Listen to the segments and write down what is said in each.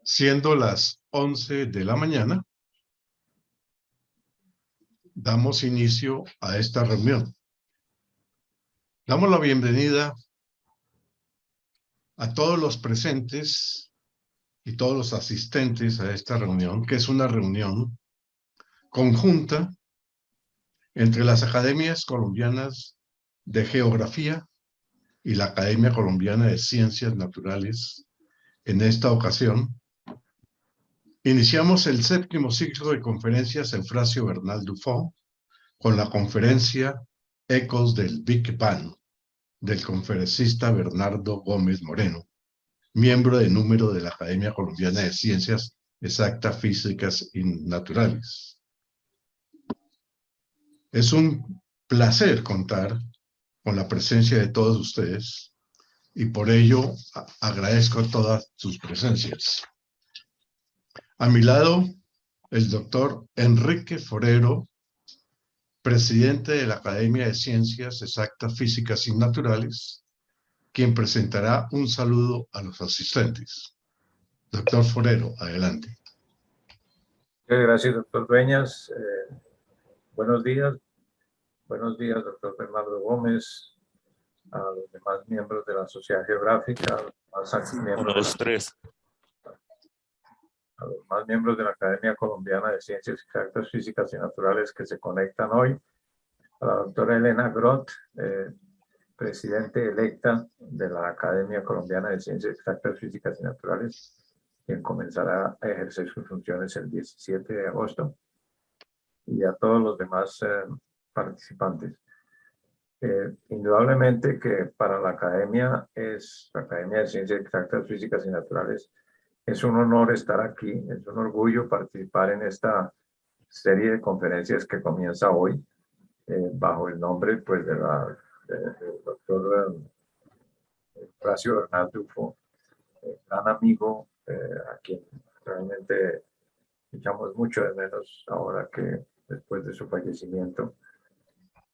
Siendo las 11 de la mañana, damos inicio a esta reunión. Damos la bienvenida a todos los presentes y todos los asistentes a esta reunión, que es una reunión conjunta entre las Academias Colombianas de Geografía y la Academia Colombiana de Ciencias Naturales. En esta ocasión, iniciamos el 7º ciclo de conferencias Eufrasio Bernal Dufo con la conferencia Ecos del Big Bang del conferencista Bernardo Gómez Moreno, miembro de número de la Academia Colombiana de Ciencias Exactas, Físicas y Naturales. Es un placer contar con la presencia de todos ustedes y por ello agradezco todas sus presencias. A mi lado, el doctor Enrique Forero, presidente de la Academia de Ciencias Exactas, Físicas y Naturales, quien presentará un saludo a los asistentes. Doctor Forero, adelante. Gracias, doctor Dueñas. Buenos días. Buenos días, doctor Bernardo Gómez, a los demás miembros de la Sociedad Geográfica, a los demás miembros de la Academia Colombiana de Ciencias Exactas, Físicas y Naturales que se conectan hoy, a la doctora Elena Groth, presidente electa de la Academia Colombiana de Ciencias Exactas, Físicas y Naturales, quien comenzará a ejercer sus funciones el 17 de agosto, y a todos los demás participantes. Indudablemente que para la Academia de Ciencias Exactas, Físicas y Naturales, es un honor estar aquí, es un orgullo participar en esta serie de conferencias que comienza hoy, bajo el nombre pues, del doctor Eufrasio Bernal Dufo, gran amigo, a quien realmente echamos mucho de menos ahora que después de su fallecimiento,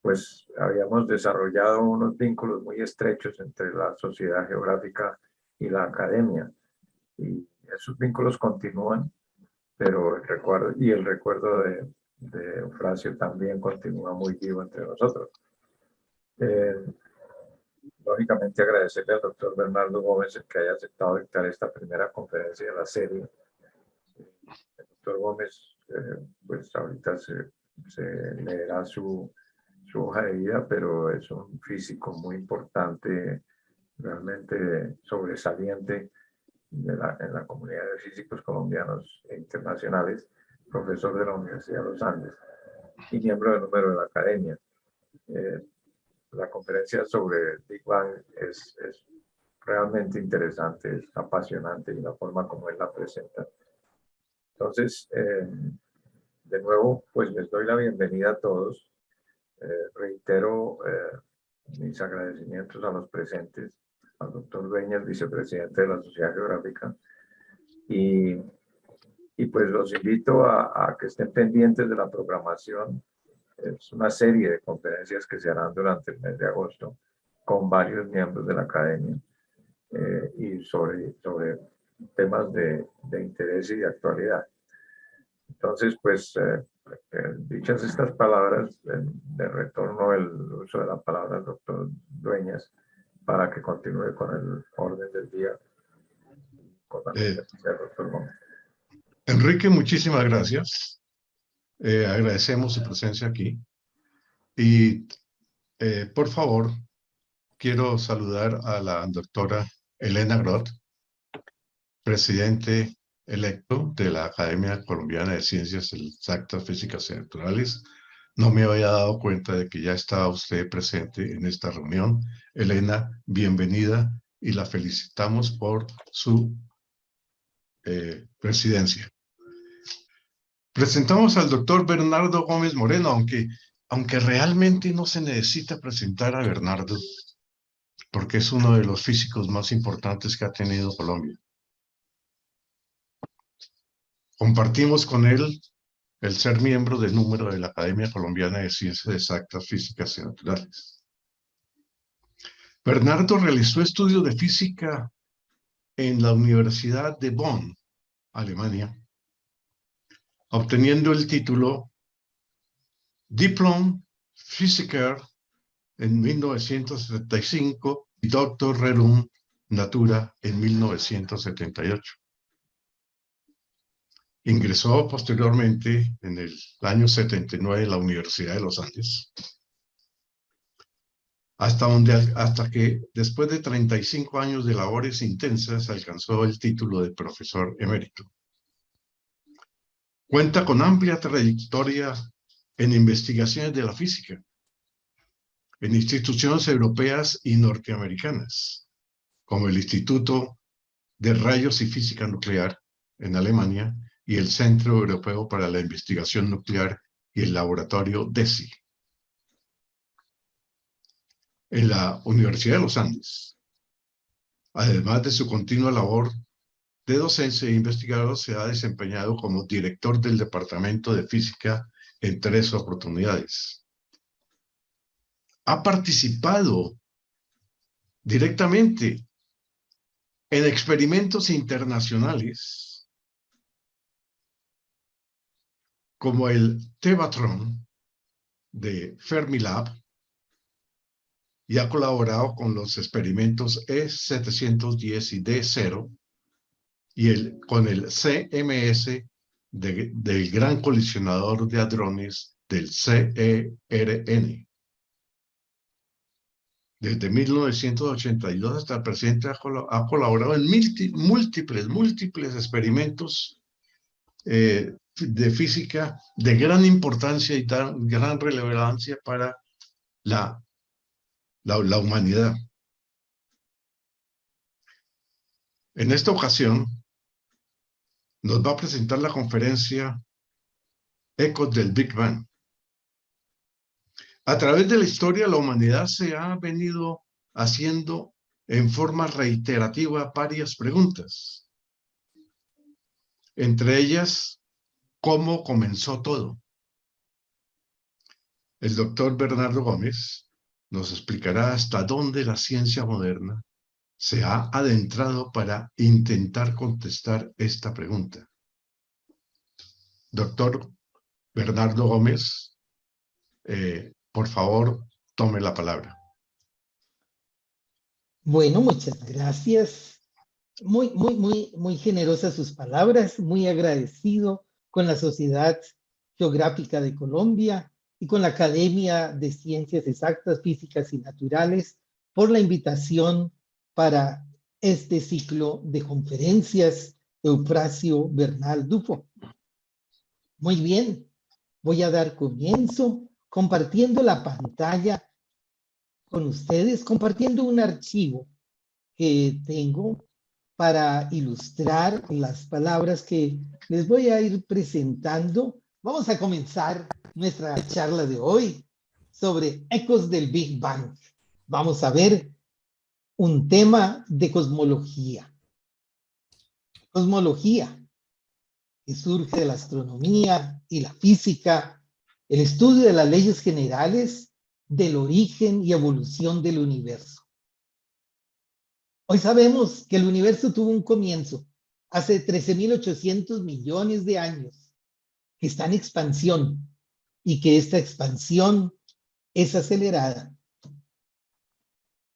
pues habíamos desarrollado unos vínculos muy estrechos entre la Sociedad Geográfica y la Academia. Y esos vínculos continúan, pero el recuerdo de Eufrasio también continúa muy vivo entre nosotros. Lógicamente agradecerle al doctor Bernardo Gómez el que haya aceptado dictar esta primera conferencia de la serie. El doctor Gómez, pues ahorita se leerá su hoja de vida, pero es un físico muy importante, realmente sobresaliente en la comunidad de físicos colombianos e internacionales, profesor de la Universidad de los Andes y miembro de número de la Academia. La conferencia sobre Big Bang es realmente interesante, es apasionante y la forma como él la presenta. Entonces, de nuevo, pues les doy la bienvenida a todos. Reitero mis agradecimientos a los presentes, al doctor Dueñas, vicepresidente de la Sociedad Geográfica, y pues los invito a que estén pendientes de la programación. Es una serie de conferencias que se harán durante el mes de agosto con varios miembros de la Academia y sobre temas de interés y de actualidad. Entonces, pues, dichas estas palabras, de retorno el uso de la palabra al doctor Dueñas para que continúe con el orden del día. Con la presencia del doctor Gómez. Enrique, muchísimas gracias. Agradecemos su presencia aquí. Y, por favor, quiero saludar a la doctora Elena Groth, presidente electo de la Academia Colombiana de Ciencias Exactas, Físicas y Naturales. No me había dado cuenta de que ya estaba usted presente en esta reunión. Elena, bienvenida y la felicitamos por su presidencia. Presentamos al doctor Bernardo Gómez Moreno, aunque realmente no se necesita presentar a Bernardo, porque es uno de los físicos más importantes que ha tenido Colombia. Compartimos con él el ser miembro de número de la Academia Colombiana de Ciencias Exactas, Físicas y Naturales. Bernardo realizó estudios de física en la Universidad de Bonn Alemania, obteniendo el título Diplom Physiker en 1975 y Doctor Rerum Natura en 1978. Ingresó posteriormente en el año 79 en la Universidad de los Andes, hasta que después de 35 años de labores intensas alcanzó el título de profesor emérito. Cuenta con amplia trayectoria en investigaciones de la física, en instituciones europeas y norteamericanas, como el Instituto de Rayos y Física Nuclear en Alemania y el Centro Europeo para la Investigación Nuclear y el Laboratorio DESI. En la Universidad de los Andes, además de su continua labor de docencia e investigador, se ha desempeñado como director del Departamento de Física en 3 oportunidades. Ha participado directamente en experimentos internacionales como el Tevatron de Fermilab y ha colaborado con los experimentos E710 y D0 y con el CMS del Gran Colisionador de Hadrones del CERN. Desde 1982 hasta el presente ha colaborado en múltiples experimentos de física de gran importancia y gran relevancia para la humanidad. En esta ocasión nos va a presentar la conferencia Ecos del Big Bang. A través de la historia, la humanidad se ha venido haciendo en forma reiterativa varias preguntas. Entre ellas, ¿cómo comenzó todo? El doctor Bernardo Gómez nos explicará hasta dónde la ciencia moderna se ha adentrado para intentar contestar esta pregunta. Doctor Bernardo Gómez, por favor, tome la palabra. Bueno, muchas gracias. Muy generosas sus palabras, muy agradecido con la Sociedad Geográfica de Colombia y con la Academia de Ciencias Exactas, Físicas y Naturales por la invitación para este ciclo de conferencias Eufrasio Bernal Dufo. Muy bien, voy a dar comienzo compartiendo la pantalla con ustedes, compartiendo un archivo que tengo para ilustrar las palabras que les voy a ir presentando. Vamos a comenzar nuestra charla de hoy sobre ecos del Big Bang. Vamos a ver un tema de cosmología. Cosmología, que surge de la astronomía y la física, el estudio de las leyes generales del origen y evolución del universo. Hoy sabemos que el universo tuvo un comienzo hace 13.800 millones de años, que está en expansión y que esta expansión es acelerada.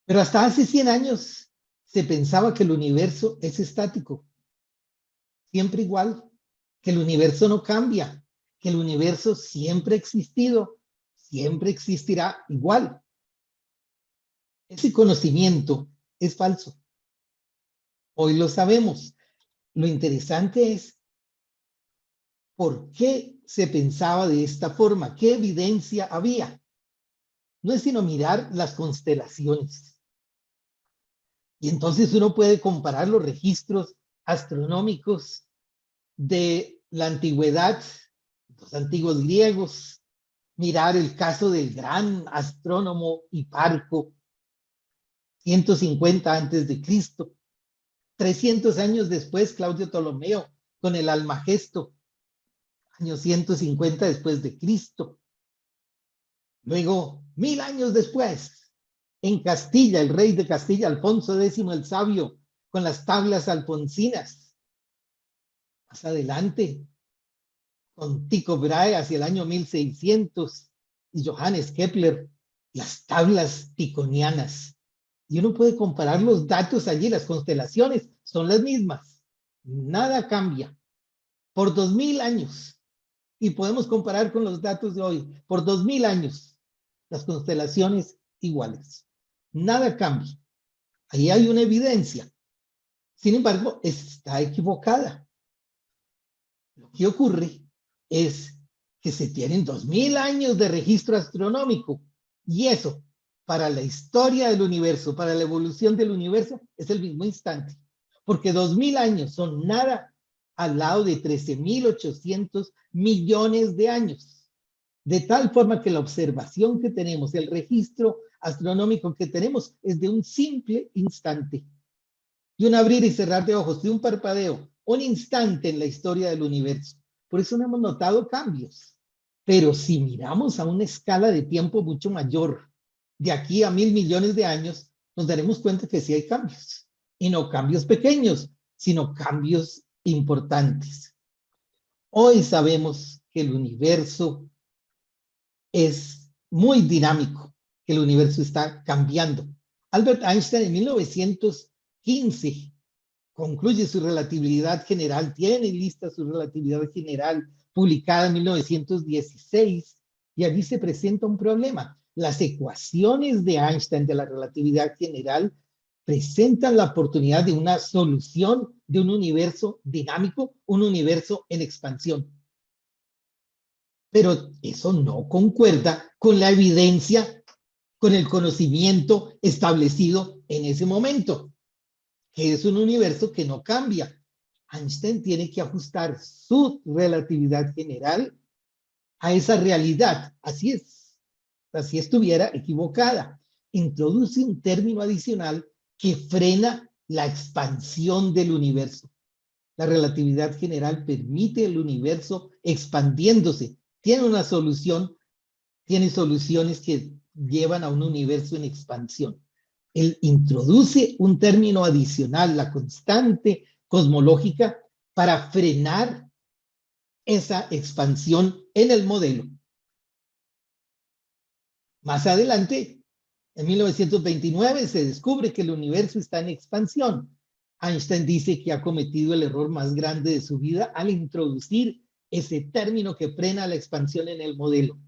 Pero hasta hace 100 años se pensaba que el universo es estático, siempre igual, que el universo no cambia, que el universo siempre ha existido, siempre existirá igual. Ese conocimiento es falso. Hoy lo sabemos. Lo interesante es por qué se pensaba de esta forma, qué evidencia había. No es sino mirar las constelaciones. Y entonces uno puede comparar los registros astronómicos de la antigüedad, los antiguos griegos, mirar el caso del gran astrónomo Hiparco, 150 antes de Cristo. 300 años después, Claudio Ptolomeo, con el Almagesto, año 150 después de Cristo. Luego, 1000 años después, en Castilla, el rey de Castilla, Alfonso X el Sabio, con las tablas alfonsinas. Más adelante, con Tycho Brahe hacia el año 1600 y Johannes Kepler, las tablas ticonianas. Y uno puede comparar los datos allí, las constelaciones son las mismas. Nada cambia. Por 2000 años. Y podemos comparar con los datos de hoy. Por 2000 años, las constelaciones iguales. Nada cambia. Ahí hay una evidencia. Sin embargo, está equivocada. Lo que ocurre es que se tienen 2000 años de registro astronómico y eso para la historia del universo, para la evolución del universo, es el mismo instante. Porque 2000 años son nada al lado de 13.800 millones de años. De tal forma que la observación que tenemos, el registro astronómico que tenemos es de un simple instante. De un abrir y cerrar de ojos, de un parpadeo, un instante en la historia del universo. Por eso no hemos notado cambios. Pero si miramos a una escala de tiempo mucho mayor, de aquí a 1.000 millones de años, nos daremos cuenta que sí hay cambios. Y no cambios pequeños, sino cambios importantes. Hoy sabemos que el universo es muy dinámico, que el universo está cambiando. Albert Einstein en 1915 concluye su relatividad general, tiene lista su relatividad general publicada en 1916 y allí se presenta un problema. Las ecuaciones de Einstein de la relatividad general presentan la oportunidad de una solución de un universo dinámico, un universo en expansión. Pero eso no concuerda con la evidencia, con el conocimiento establecido en ese momento, que es un universo que no cambia. Einstein tiene que ajustar su relatividad general a esa realidad. Así es, así estuviera equivocada. Introduce un término adicional que frena la expansión del universo. La relatividad general permite el universo expandiéndose. Tiene una solución, tiene soluciones que llevan a un universo en expansión. Él introduce un término adicional, la constante cosmológica, para frenar esa expansión en el modelo. Más adelante, en 1929, se descubre que el universo está en expansión. Einstein dice que ha cometido el error más grande de su vida al introducir ese término que frena la expansión en el modelo.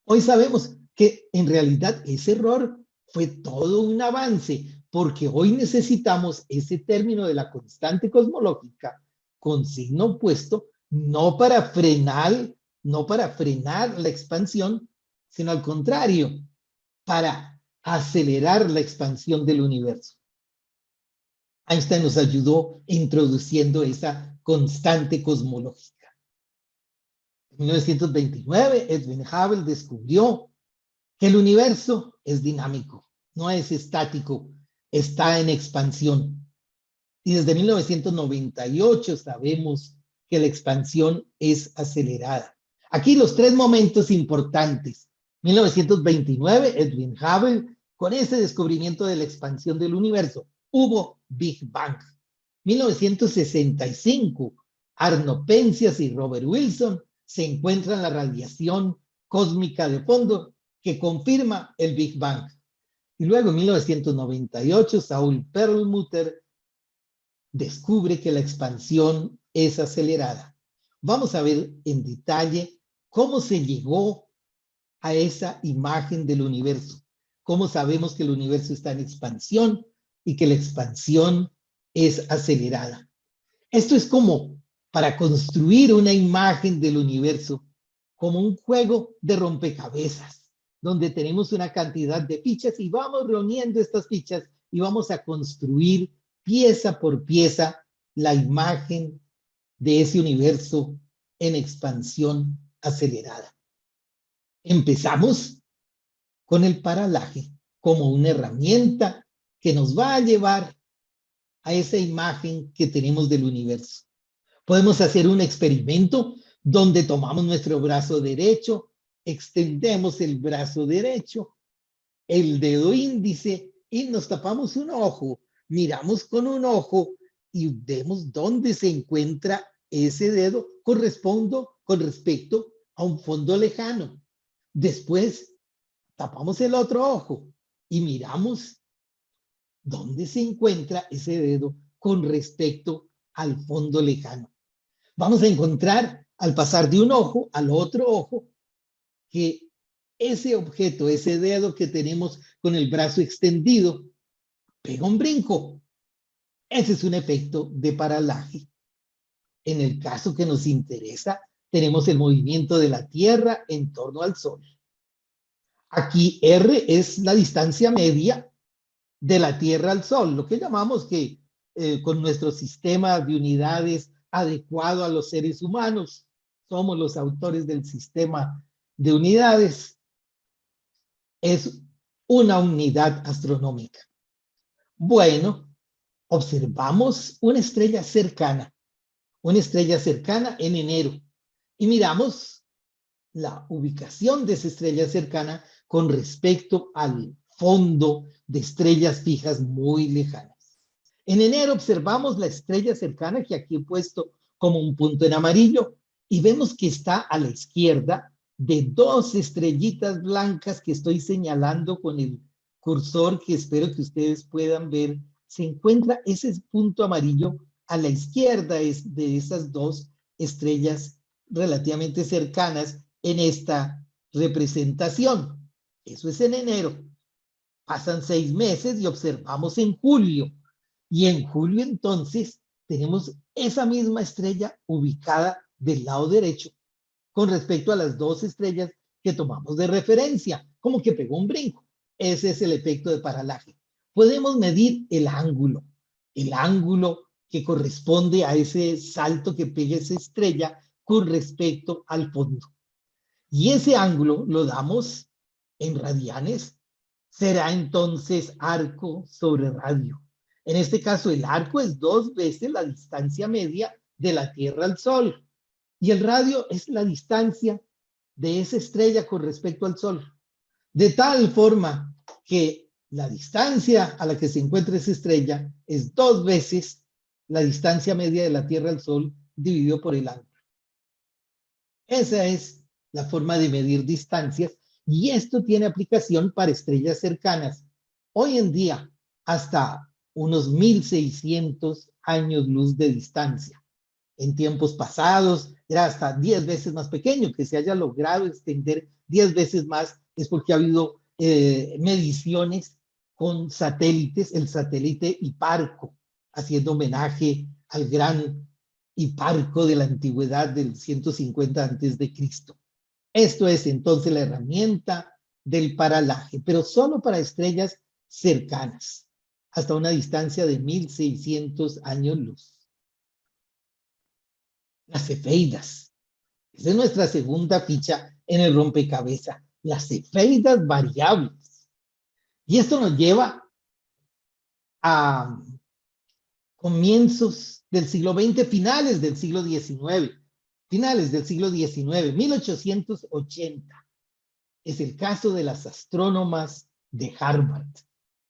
Hoy sabemos que en realidad ese error fue todo un avance, porque hoy necesitamos ese término de la constante cosmológica con signo opuesto, no para frenar la expansión, sino al contrario, para acelerar la expansión del universo. Einstein nos ayudó introduciendo esa constante cosmológica. En 1929, Edwin Hubble descubrió que el universo es dinámico, no es estático, está en expansión. Y desde 1998 sabemos que la expansión es acelerada. Aquí los tres momentos importantes. 1929, Edwin Hubble, con ese descubrimiento de la expansión del universo, hubo Big Bang. 1965, Arno Penzias y Robert Wilson se encuentran la radiación cósmica de fondo que confirma el Big Bang. Y luego en 1998, Saul Perlmutter descubre que la expansión es acelerada. Vamos a ver en detalle cómo se llegó a esa imagen del universo. Cómo sabemos que el universo está en expansión y que la expansión es acelerada. Esto es como para construir una imagen del universo, como un juego de rompecabezas, donde tenemos una cantidad de fichas y vamos reuniendo estas fichas y vamos a construir pieza por pieza la imagen de ese universo en expansión acelerada. Empezamos con el paralaje como una herramienta que nos va a llevar a esa imagen que tenemos del universo. Podemos hacer un experimento donde tomamos nuestro brazo derecho, extendemos el brazo derecho, el dedo índice y nos tapamos un ojo. Miramos con un ojo y vemos dónde se encuentra ese dedo con respecto a un fondo lejano. Después tapamos el otro ojo y miramos dónde se encuentra ese dedo con respecto al fondo lejano. Vamos a encontrar al pasar de un ojo al otro ojo que ese objeto, ese dedo que tenemos con el brazo extendido, pega un brinco. Ese es un efecto de paralaje. En el caso que nos interesa, tenemos el movimiento de la Tierra en torno al Sol. Aquí R es la distancia media de la Tierra al Sol, lo que llamamos que con nuestro sistema de unidades adecuado a los seres humanos, somos los autores del sistema de unidades, es una unidad astronómica. Bueno, observamos una estrella cercana en enero, y miramos la ubicación de esa estrella cercana con respecto al fondo de estrellas fijas muy lejanas. En enero observamos la estrella cercana, que aquí he puesto como un punto en amarillo, y vemos que está a la izquierda de dos estrellitas blancas que estoy señalando con el cursor, que espero que ustedes puedan ver. Se encuentra ese punto amarillo a la izquierda de esas dos estrellas relativamente cercanas en esta representación. Eso es en enero. Pasan 6 meses y observamos en julio. Y en julio entonces tenemos esa misma estrella ubicada del lado derecho con respecto a las dos estrellas que tomamos de referencia, como que pegó un brinco. Ese es el efecto de paralaje. Podemos medir el ángulo que corresponde a ese salto que pega esa estrella con respecto al fondo. Y ese ángulo lo damos en radianes. Será entonces arco sobre radio. En este caso, el arco es 2 veces la distancia media de la Tierra al Sol. Y el radio es la distancia de esa estrella con respecto al Sol. De tal forma que la distancia a la que se encuentra esa estrella es 2 veces la distancia media de la Tierra al Sol dividido por el ángulo. Esa es la forma de medir distancias, y esto tiene aplicación para estrellas cercanas. Hoy en día, hasta unos 1600 años luz de distancia. En tiempos pasados era hasta 10 veces más pequeño. Que se haya logrado extender 10 veces más es porque ha habido mediciones con satélites, el satélite Hiparco, haciendo homenaje al gran Hiparco de la antigüedad del 150 antes de Cristo. Esto es entonces la herramienta del paralaje, pero solo para estrellas cercanas, hasta una distancia de 1600 años luz. Las cefeidas. Esa es nuestra segunda ficha en el rompecabezas. Las cefeidas variables. Y esto nos lleva a comienzos del siglo XX, finales del siglo XIX. Finales del siglo XIX, 1880. Es el caso de las astrónomas de Harvard.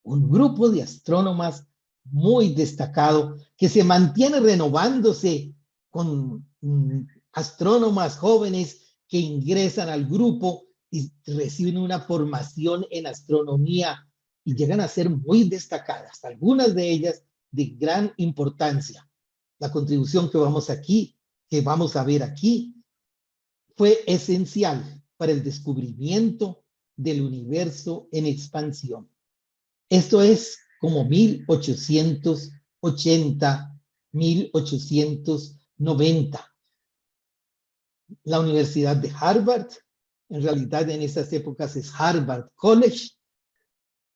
Un grupo de astrónomas muy destacado que se mantiene renovándose con astrónomas jóvenes que ingresan al grupo y reciben una formación en astronomía y llegan a ser muy destacadas, algunas de ellas de gran importancia. La contribución que vamos a ver aquí, fue esencial para el descubrimiento del universo en expansión. Esto es como 1880, 1890. La Universidad de Harvard, en realidad en esas épocas es Harvard College,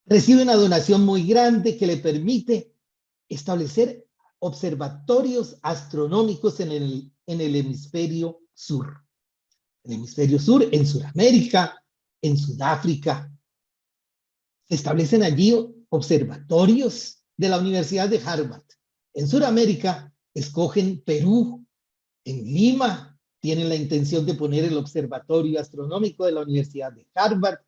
recibe una donación muy grande que le permite establecer observatorios astronómicos en el hemisferio sur. El hemisferio sur, en Sudamérica, en Sudáfrica. Se establecen allí observatorios de la Universidad de Harvard. En Sudamérica, escogen Perú. En Lima, tienen la intención de poner el observatorio astronómico de la Universidad de Harvard.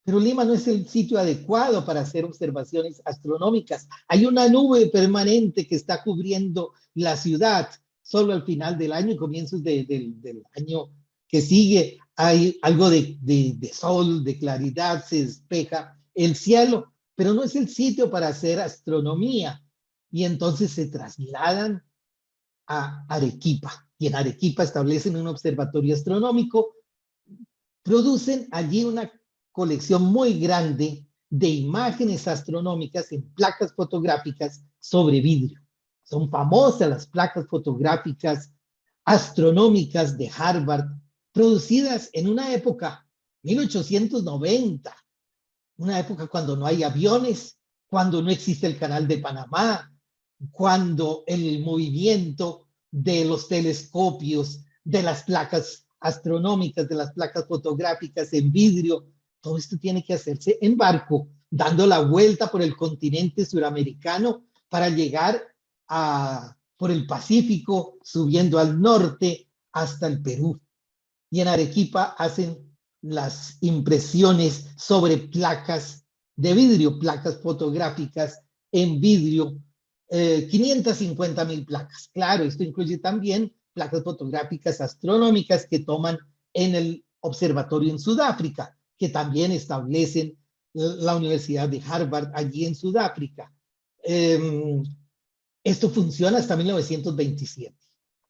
Pero Lima no es el sitio adecuado para hacer observaciones astronómicas. Hay una nube permanente que está cubriendo la ciudad. Solo al final del año y comienzos del año que sigue hay algo de sol, de claridad, se despeja el cielo, pero no es el sitio para hacer astronomía. Y entonces se trasladan a Arequipa. Y en Arequipa establecen un observatorio astronómico, producen allí una colección muy grande de imágenes astronómicas en placas fotográficas sobre vidrio. Son famosas las placas fotográficas astronómicas de Harvard, producidas en una época, 1890, una época cuando no hay aviones, cuando no existe el Canal de Panamá, cuando el movimiento de los telescopios, de las placas astronómicas, de las placas fotográficas en vidrio, todo esto tiene que hacerse en barco, dando la vuelta por el continente suramericano para llegar por el Pacífico, subiendo al norte hasta el Perú. Y en Arequipa hacen las impresiones sobre placas de vidrio, placas fotográficas en vidrio, 550,000 placas. Claro, esto incluye también placas fotográficas astronómicas que toman en el observatorio en Sudáfrica, que también establecen la Universidad de Harvard allí en Sudáfrica. Esto funciona hasta 1927.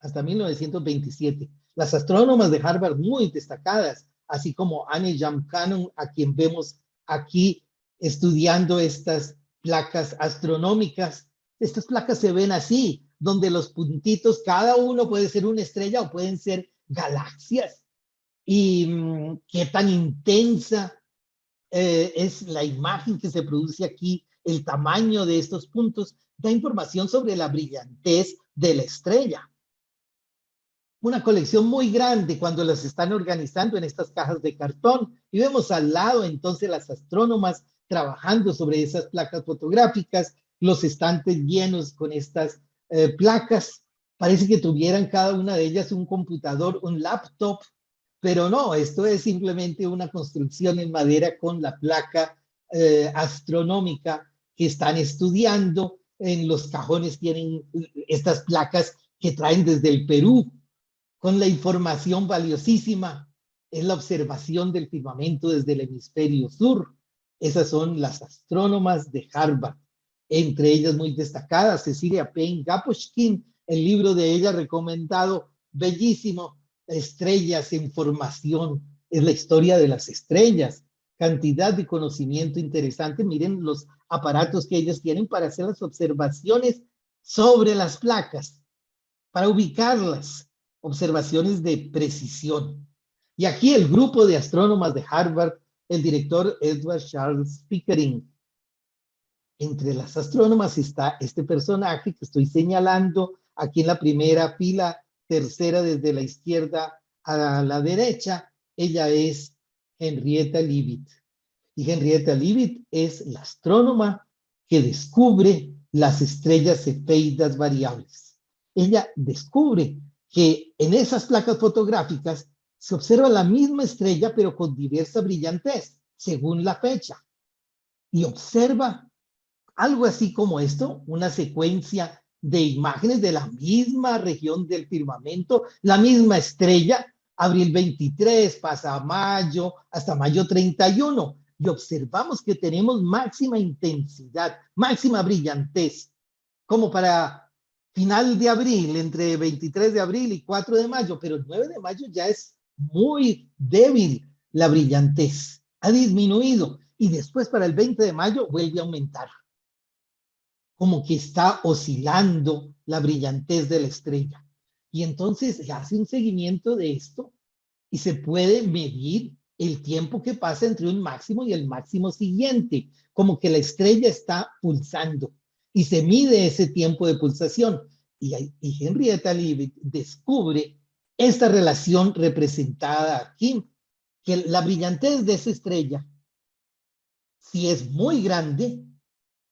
Hasta 1927. Las astrónomas de Harvard muy destacadas, así como Anne Jam Cannon, a quien vemos aquí estudiando estas placas astronómicas. Estas placas se ven así, donde los puntitos, cada uno puede ser una estrella o pueden ser galaxias. Y qué tan intensa es la imagen que se produce aquí, el tamaño de estos puntos, da información sobre la brillantez de la estrella. Una colección muy grande cuando las están organizando en estas cajas de cartón. Y vemos al lado entonces las astrónomas trabajando sobre esas placas fotográficas, los estantes llenos con estas placas. Parece que tuvieran cada una de ellas un computador, un laptop, pero no, esto es simplemente una construcción en madera con la placa astronómica que están estudiando. En los cajones tienen estas placas que traen desde el Perú, con la información valiosísima. Es la observación del firmamento desde el hemisferio sur. Esas son las astrónomas de Harvard, entre ellas muy destacadas Cecilia Payne-Gaposchkin, el libro de ella recomendado, bellísimo, Estrellas en Formación, es la historia de las estrellas, cantidad de conocimiento interesante. Miren los aparatos que ellos tienen para hacer las observaciones sobre las placas, para ubicarlas, observaciones de precisión. Y aquí el grupo de astrónomas de Harvard, el director Edward Charles Pickering. Entre las astrónomas está este personaje que estoy señalando aquí en la primera fila, tercera desde la izquierda a la derecha. Ella es Henrietta Leavitt. Y Henrietta Leavitt es la astrónoma que descubre las estrellas cefeidas variables. Ella descubre que en esas placas fotográficas se observa la misma estrella, pero con diversa brillantez, según la fecha. Y observa algo así como esto, una secuencia de imágenes de la misma región del firmamento, la misma estrella, abril 23, pasa a mayo, hasta mayo 31, y observamos que tenemos máxima intensidad, máxima brillantez, como para final de abril, entre 23 de abril y 4 de mayo, pero el 9 de mayo ya es muy débil la brillantez, ha disminuido, y después para el 20 de mayo vuelve a aumentar, como que está oscilando la brillantez de la estrella. Y entonces se hace un seguimiento de esto y se puede medir el tiempo que pasa entre un máximo y el máximo siguiente, como que la estrella está pulsando y se mide ese tiempo de pulsación. Y Henrietta Leavitt descubre esta relación representada aquí, que la brillantez de esa estrella, si es muy grande,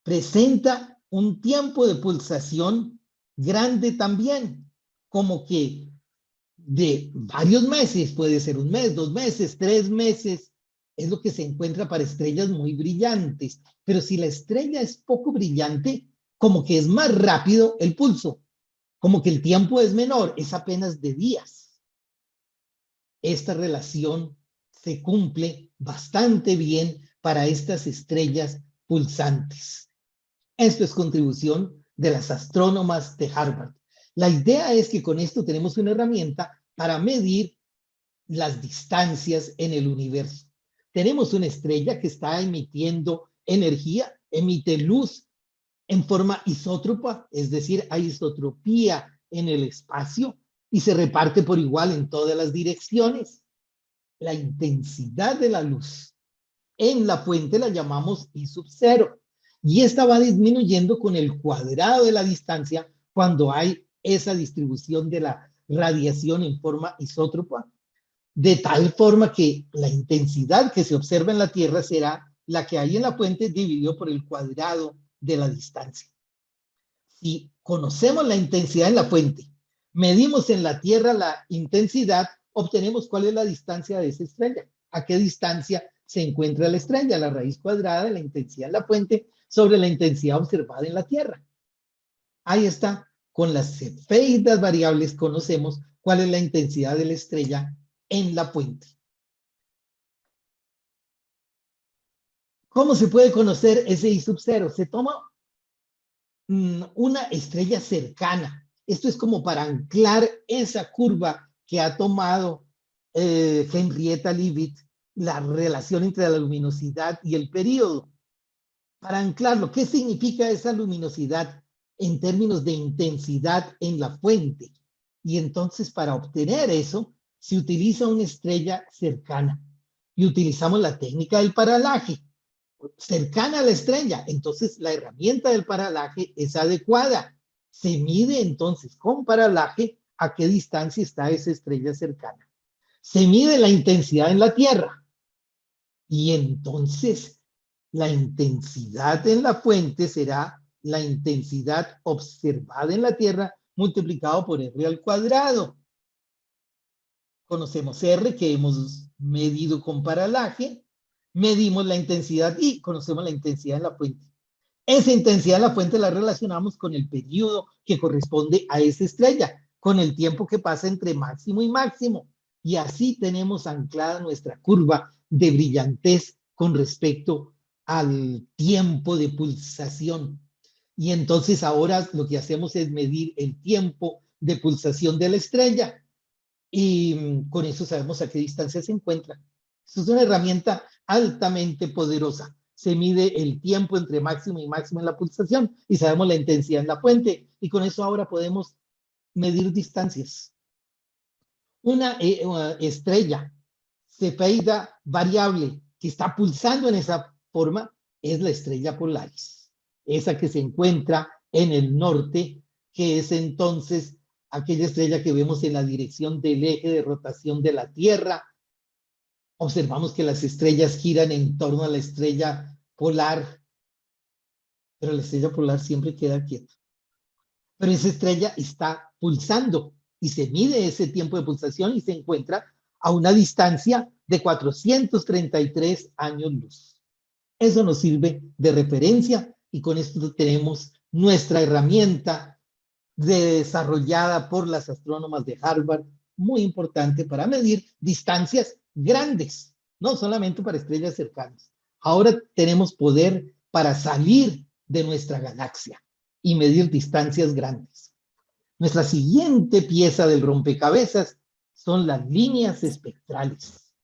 presenta un tiempo de pulsación grande también, como que de varios meses, puede ser un mes, 2 meses, 3 meses, es lo que se encuentra para estrellas muy brillantes. Pero si la estrella es poco brillante, como que es más rápido el pulso, como que el tiempo es menor, es apenas de días. Esta relación se cumple bastante bien para estas estrellas pulsantes. Esto es contribución de las astrónomas de Harvard. La idea es que con esto tenemos una herramienta para medir las distancias en el universo. Tenemos una estrella que está emitiendo energía, emite luz en forma isótropa, es decir, hay isotropía en el espacio y se reparte por igual en todas las direcciones. La intensidad de la luz en la fuente la llamamos I sub 0 y esta va disminuyendo con el cuadrado de la distancia cuando hay esa distribución de la radiación en forma isótropa, de tal forma que la intensidad que se observa en la Tierra será la que hay en la fuente dividido por el cuadrado de la distancia. Si conocemos la intensidad en la fuente, medimos en la Tierra la intensidad, obtenemos cuál es la distancia de esa estrella, a qué distancia se encuentra la estrella, la raíz cuadrada de la intensidad en la fuente sobre la intensidad observada en la Tierra. Ahí está, con las cefeidas variables conocemos cuál es la intensidad de la estrella en la fuente. ¿Cómo se puede conocer ese I sub 0? Se toma una estrella cercana. Esto es como para anclar esa curva que ha tomado Henrietta Leavitt, la relación entre la luminosidad y el período. Para anclarlo, ¿qué significa esa luminosidad en términos de intensidad en la fuente? Y entonces para obtener eso, se utiliza una estrella cercana y utilizamos la técnica del paralaje. Cercana a la estrella, entonces la herramienta del paralaje es adecuada. Se mide entonces con paralaje a qué distancia está esa estrella cercana. Se mide la intensidad en la Tierra y entonces la intensidad en la fuente será la intensidad observada en la Tierra multiplicado por R al cuadrado. Conocemos R que hemos medido con paralaje, medimos la intensidad y conocemos la intensidad en la fuente. Esa intensidad en la fuente la relacionamos con el periodo que corresponde a esa estrella, con el tiempo que pasa entre máximo y máximo. Y así tenemos anclada nuestra curva de brillantez con respecto al tiempo de pulsación. Y entonces ahora lo que hacemos es medir el tiempo de pulsación de la estrella. Y con eso sabemos a qué distancia se encuentra. Esto es una herramienta altamente poderosa. Se mide el tiempo entre máximo y máximo en la pulsación y sabemos la intensidad en la fuente. Y con eso ahora podemos medir distancias. Una estrella cefeida variable que está pulsando en esa forma es la estrella Polaris. Esa que se encuentra en el norte, que es entonces aquella estrella que vemos en la dirección del eje de rotación de la Tierra. Observamos que las estrellas giran en torno a la estrella polar, pero la estrella polar siempre queda quieta. Pero esa estrella está pulsando y se mide ese tiempo de pulsación y se encuentra a una distancia de 433 años luz. Eso nos sirve de referencia y con esto tenemos nuestra herramienta desarrollada por las astrónomas de Harvard, muy importante para medir distancias grandes, no solamente para estrellas cercanas. Ahora tenemos poder para salir de nuestra galaxia y medir distancias grandes. Nuestra siguiente pieza del rompecabezas son las líneas espectrales.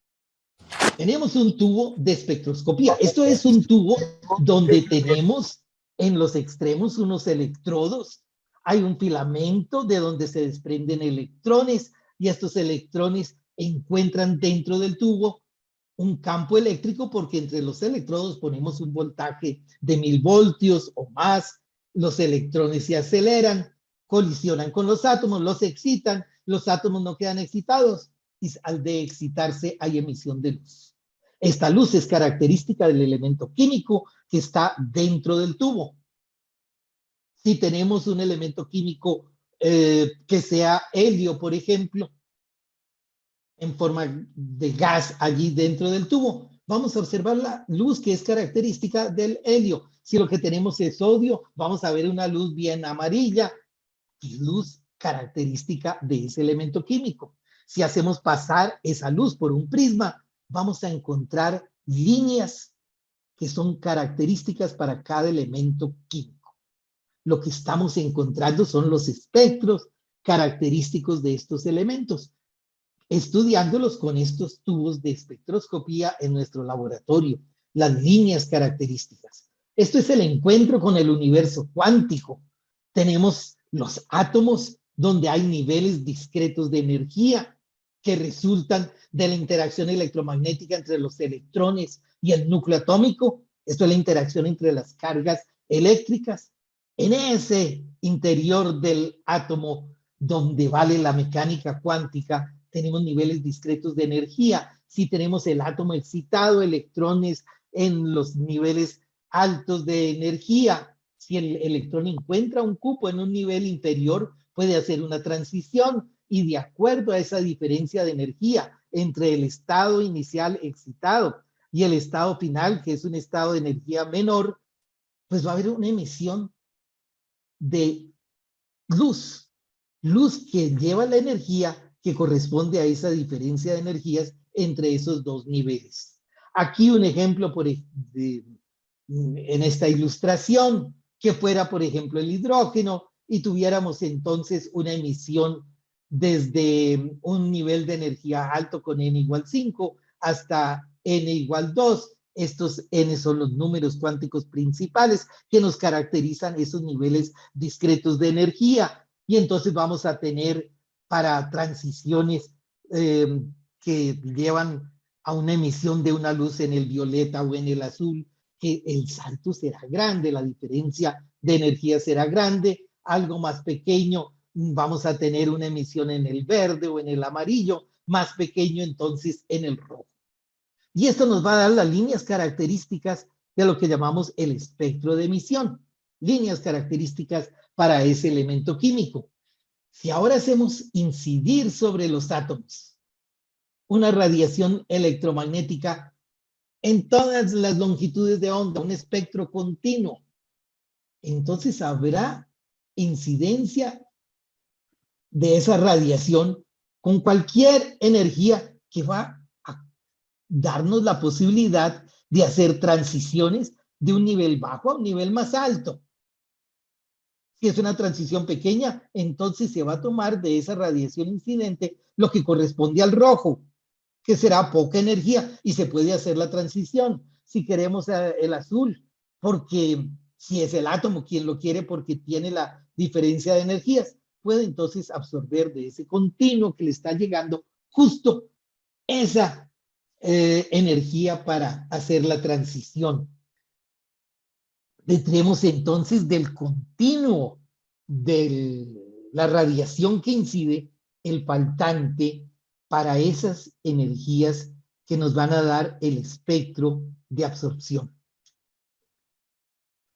Tenemos un tubo de espectroscopía. Esto es un tubo donde tenemos en los extremos unos electrodos. Hay un filamento de donde se desprenden electrones y estos electrones encuentran dentro del tubo un campo eléctrico porque entre los electrodos ponemos un voltaje de 1000 voltios o más. Los electrones se aceleran, colisionan con los átomos, los excitan, los átomos no quedan excitados y al de excitarse hay emisión de luz. Esta luz es característica del elemento químico que está dentro del tubo. Si tenemos un elemento químico que sea helio, por ejemplo, en forma de gas allí dentro del tubo, vamos a observar la luz que es característica del helio. Si lo que tenemos es sodio, vamos a ver una luz bien amarilla, y luz característica de ese elemento químico. Si hacemos pasar esa luz por un prisma, vamos a encontrar líneas que son características para cada elemento químico. Lo que estamos encontrando son los espectros característicos de estos elementos, estudiándolos con estos tubos de espectroscopía en nuestro laboratorio, las líneas características. Esto es el encuentro con el universo cuántico. Tenemos los átomos donde hay niveles discretos de energía que resultan de la interacción electromagnética entre los electrones y el núcleo atómico. Esto es la interacción entre las cargas eléctricas. En ese interior del átomo donde vale la mecánica cuántica, tenemos niveles discretos de energía. Si tenemos el átomo excitado, electrones en los niveles altos de energía. Si el electrón encuentra un cupo en un nivel inferior, puede hacer una transición y de acuerdo a esa diferencia de energía entre el estado inicial excitado y el estado final, que es un estado de energía menor, pues va a haber una emisión de luz que lleva la energía que corresponde a esa diferencia de energías entre esos dos niveles. Aquí un ejemplo en esta ilustración, que fuera, por ejemplo, el hidrógeno y tuviéramos entonces una emisión desde un nivel de energía alto con n igual 5 hasta n igual 2. Estos n son los números cuánticos principales que nos caracterizan esos niveles discretos de energía. Y entonces vamos a tener para transiciones que llevan a una emisión de una luz en el violeta o en el azul, que el salto será grande, la diferencia de energía será grande. Algo más pequeño, vamos a tener una emisión en el verde o en el amarillo, más pequeño entonces en el rojo. Y esto nos va a dar las líneas características de lo que llamamos el espectro de emisión, líneas características para ese elemento químico. Si ahora hacemos incidir sobre los átomos una radiación electromagnética en todas las longitudes de onda, un espectro continuo, entonces habrá incidencia de esa radiación con cualquier energía que va a darnos la posibilidad de hacer transiciones de un nivel bajo a un nivel más alto. Si es una transición pequeña, entonces se va a tomar de esa radiación incidente lo que corresponde al rojo, que será poca energía y se puede hacer la transición. Si queremos el azul, porque si es el átomo quien lo quiere porque tiene la diferencia de energías, puede entonces absorber de ese continuo que le está llegando justo esa energía para hacer la transición. Tenemos entonces del continuo de la radiación que incide el faltante para esas energías que nos van a dar el espectro de absorción.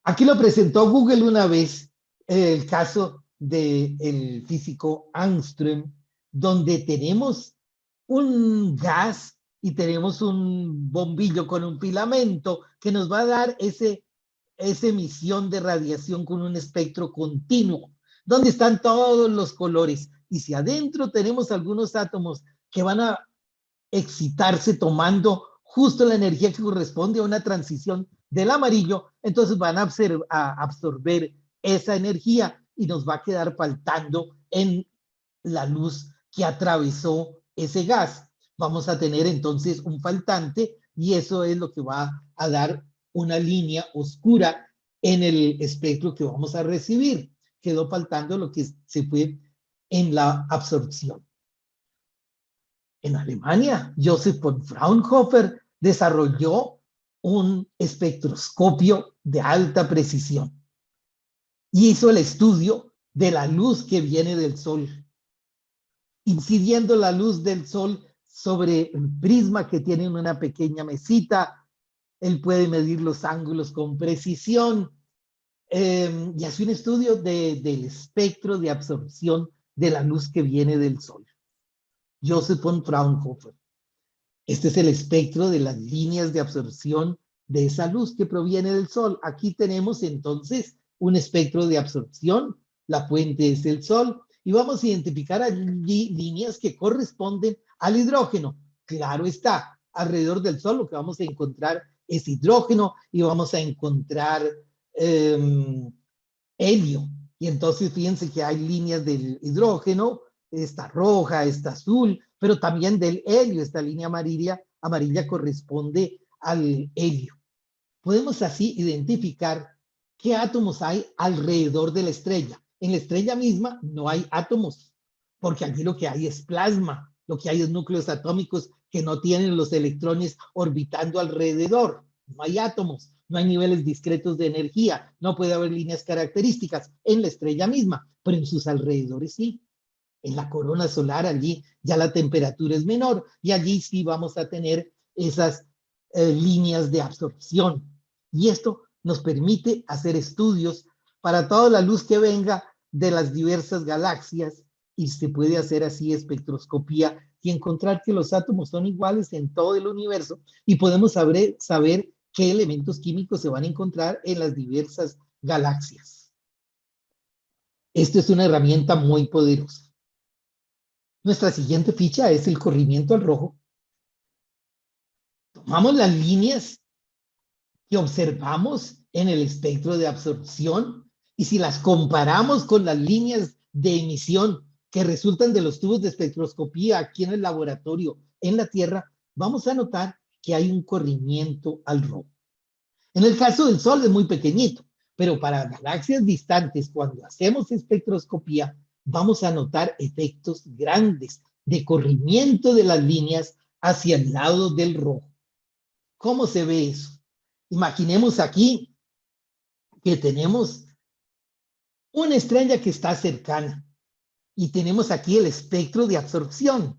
Aquí lo presentó Google una vez, el caso del físico Ångström, donde tenemos un gas y tenemos un bombillo con un filamento que nos va a dar esa emisión de radiación con un espectro continuo, donde están todos los colores. Y si adentro tenemos algunos átomos que van a excitarse tomando justo la energía que corresponde a una transición del amarillo, entonces van a absorber esa energía y nos va a quedar faltando en la luz que atravesó ese gas. Vamos a tener entonces un faltante y eso es lo que va a dar una línea oscura en el espectro que vamos a recibir. Quedó faltando lo que se fue en la absorción. En Alemania, Joseph von Fraunhofer desarrolló un espectroscopio de alta precisión y hizo el estudio de la luz que viene del Sol, incidiendo la luz del Sol sobre el prisma que tiene una pequeña mesita. Él puede medir los ángulos con precisión y hace un estudio del espectro de absorción de la luz que viene del Sol. Joseph von Fraunhofer. Este es el espectro de las líneas de absorción de esa luz que proviene del Sol. Aquí tenemos entonces un espectro de absorción. La fuente es el Sol. Y vamos a identificar allí líneas que corresponden al hidrógeno. Claro está, alrededor del Sol lo que vamos a encontrar es hidrógeno y vamos a encontrar helio. Y entonces fíjense que hay líneas del hidrógeno, esta roja, esta azul, pero también del helio. Esta línea amarilla corresponde al helio. Podemos así identificar qué átomos hay alrededor de la estrella. En la estrella misma no hay átomos, porque aquí lo que hay es plasma, lo que hay es núcleos atómicos que no tienen los electrones orbitando alrededor. No hay átomos, no hay niveles discretos de energía, no puede haber líneas características en la estrella misma, pero en sus alrededores sí. En la corona solar allí ya la temperatura es menor y allí sí vamos a tener esas líneas de absorción. Y esto nos permite hacer estudios para toda la luz que venga de las diversas galaxias y se puede hacer así espectroscopía y encontrar que los átomos son iguales en todo el universo y podemos saber qué elementos químicos se van a encontrar en las diversas galaxias. Esto es una herramienta muy poderosa. Nuestra siguiente ficha es el corrimiento al rojo. Tomamos las líneas que observamos en el espectro de absorción y si las comparamos con las líneas de emisión que resultan de los tubos de espectroscopía aquí en el laboratorio en la Tierra, vamos a notar que hay un corrimiento al rojo. En el caso del Sol es muy pequeñito, pero para galaxias distantes, cuando hacemos espectroscopía, vamos a notar efectos grandes de corrimiento de las líneas hacia el lado del rojo. ¿Cómo se ve eso? Imaginemos aquí que tenemos una estrella que está cercana y tenemos aquí el espectro de absorción.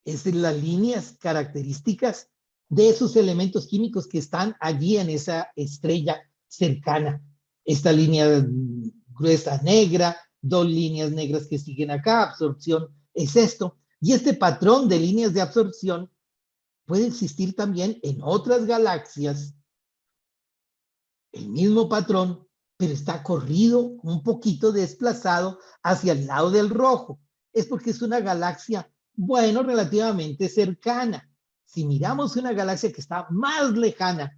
Es de las líneas características de esos elementos químicos que están allí en esa estrella cercana. Esta línea gruesa negra, dos líneas negras que siguen acá, absorción es esto. Y este patrón de líneas de absorción puede existir también en otras galaxias, el mismo patrón, pero está corrido, un poquito desplazado hacia el lado del rojo. Es porque es una galaxia, bueno, relativamente cercana. Si miramos una galaxia que está más lejana,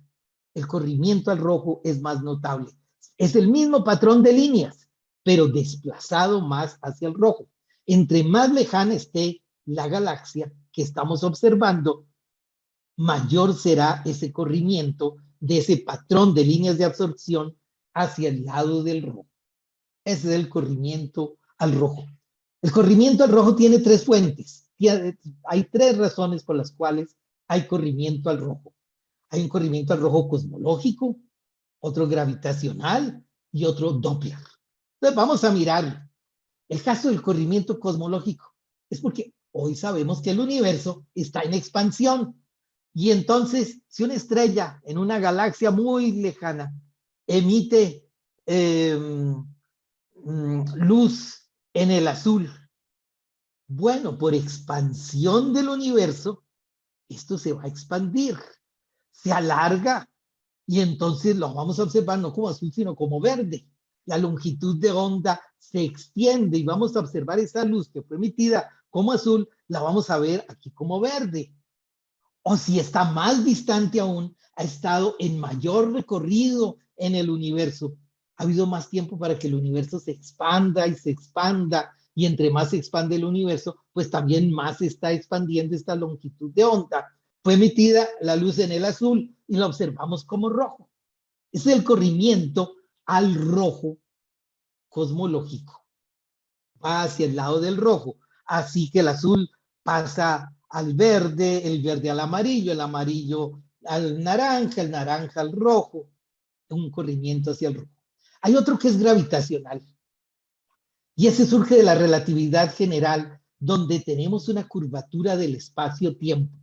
el corrimiento al rojo es más notable. Es el mismo patrón de líneas, pero desplazado más hacia el rojo. Entre más lejana esté la galaxia que estamos observando, mayor será ese corrimiento de ese patrón de líneas de absorción hacia el lado del rojo. Ese es el corrimiento al rojo. El corrimiento al rojo tiene tres fuentes. Hay tres razones por las cuales hay corrimiento al rojo. Hay un corrimiento al rojo cosmológico, otro gravitacional y otro Doppler. Entonces vamos a mirar el caso del corrimiento cosmológico. Es porque hoy sabemos que el universo está en expansión. Y entonces, si una estrella en una galaxia muy lejana emite luz en el azul, bueno, por expansión del universo, esto se va a expandir, se alarga y entonces lo vamos a observar no como azul, sino como verde. La longitud de onda se extiende y vamos a observar esa luz que fue emitida como azul, la vamos a ver aquí como verde. O si está más distante aún, ha estado en mayor recorrido en el universo. Ha habido más tiempo para que el universo se expanda y se expanda. Y entre más se expande el universo, pues también más se está expandiendo esta longitud de onda. Fue emitida la luz en el azul y la observamos como rojo. Es el corrimiento al rojo cosmológico. Va hacia el lado del rojo. Así que el azul pasa al verde, el verde al amarillo, el amarillo al naranja, el naranja al rojo. Un corrimiento hacia el rojo. Hay otro que es gravitacional. Y ese surge de la relatividad general, donde tenemos una curvatura del espacio-tiempo.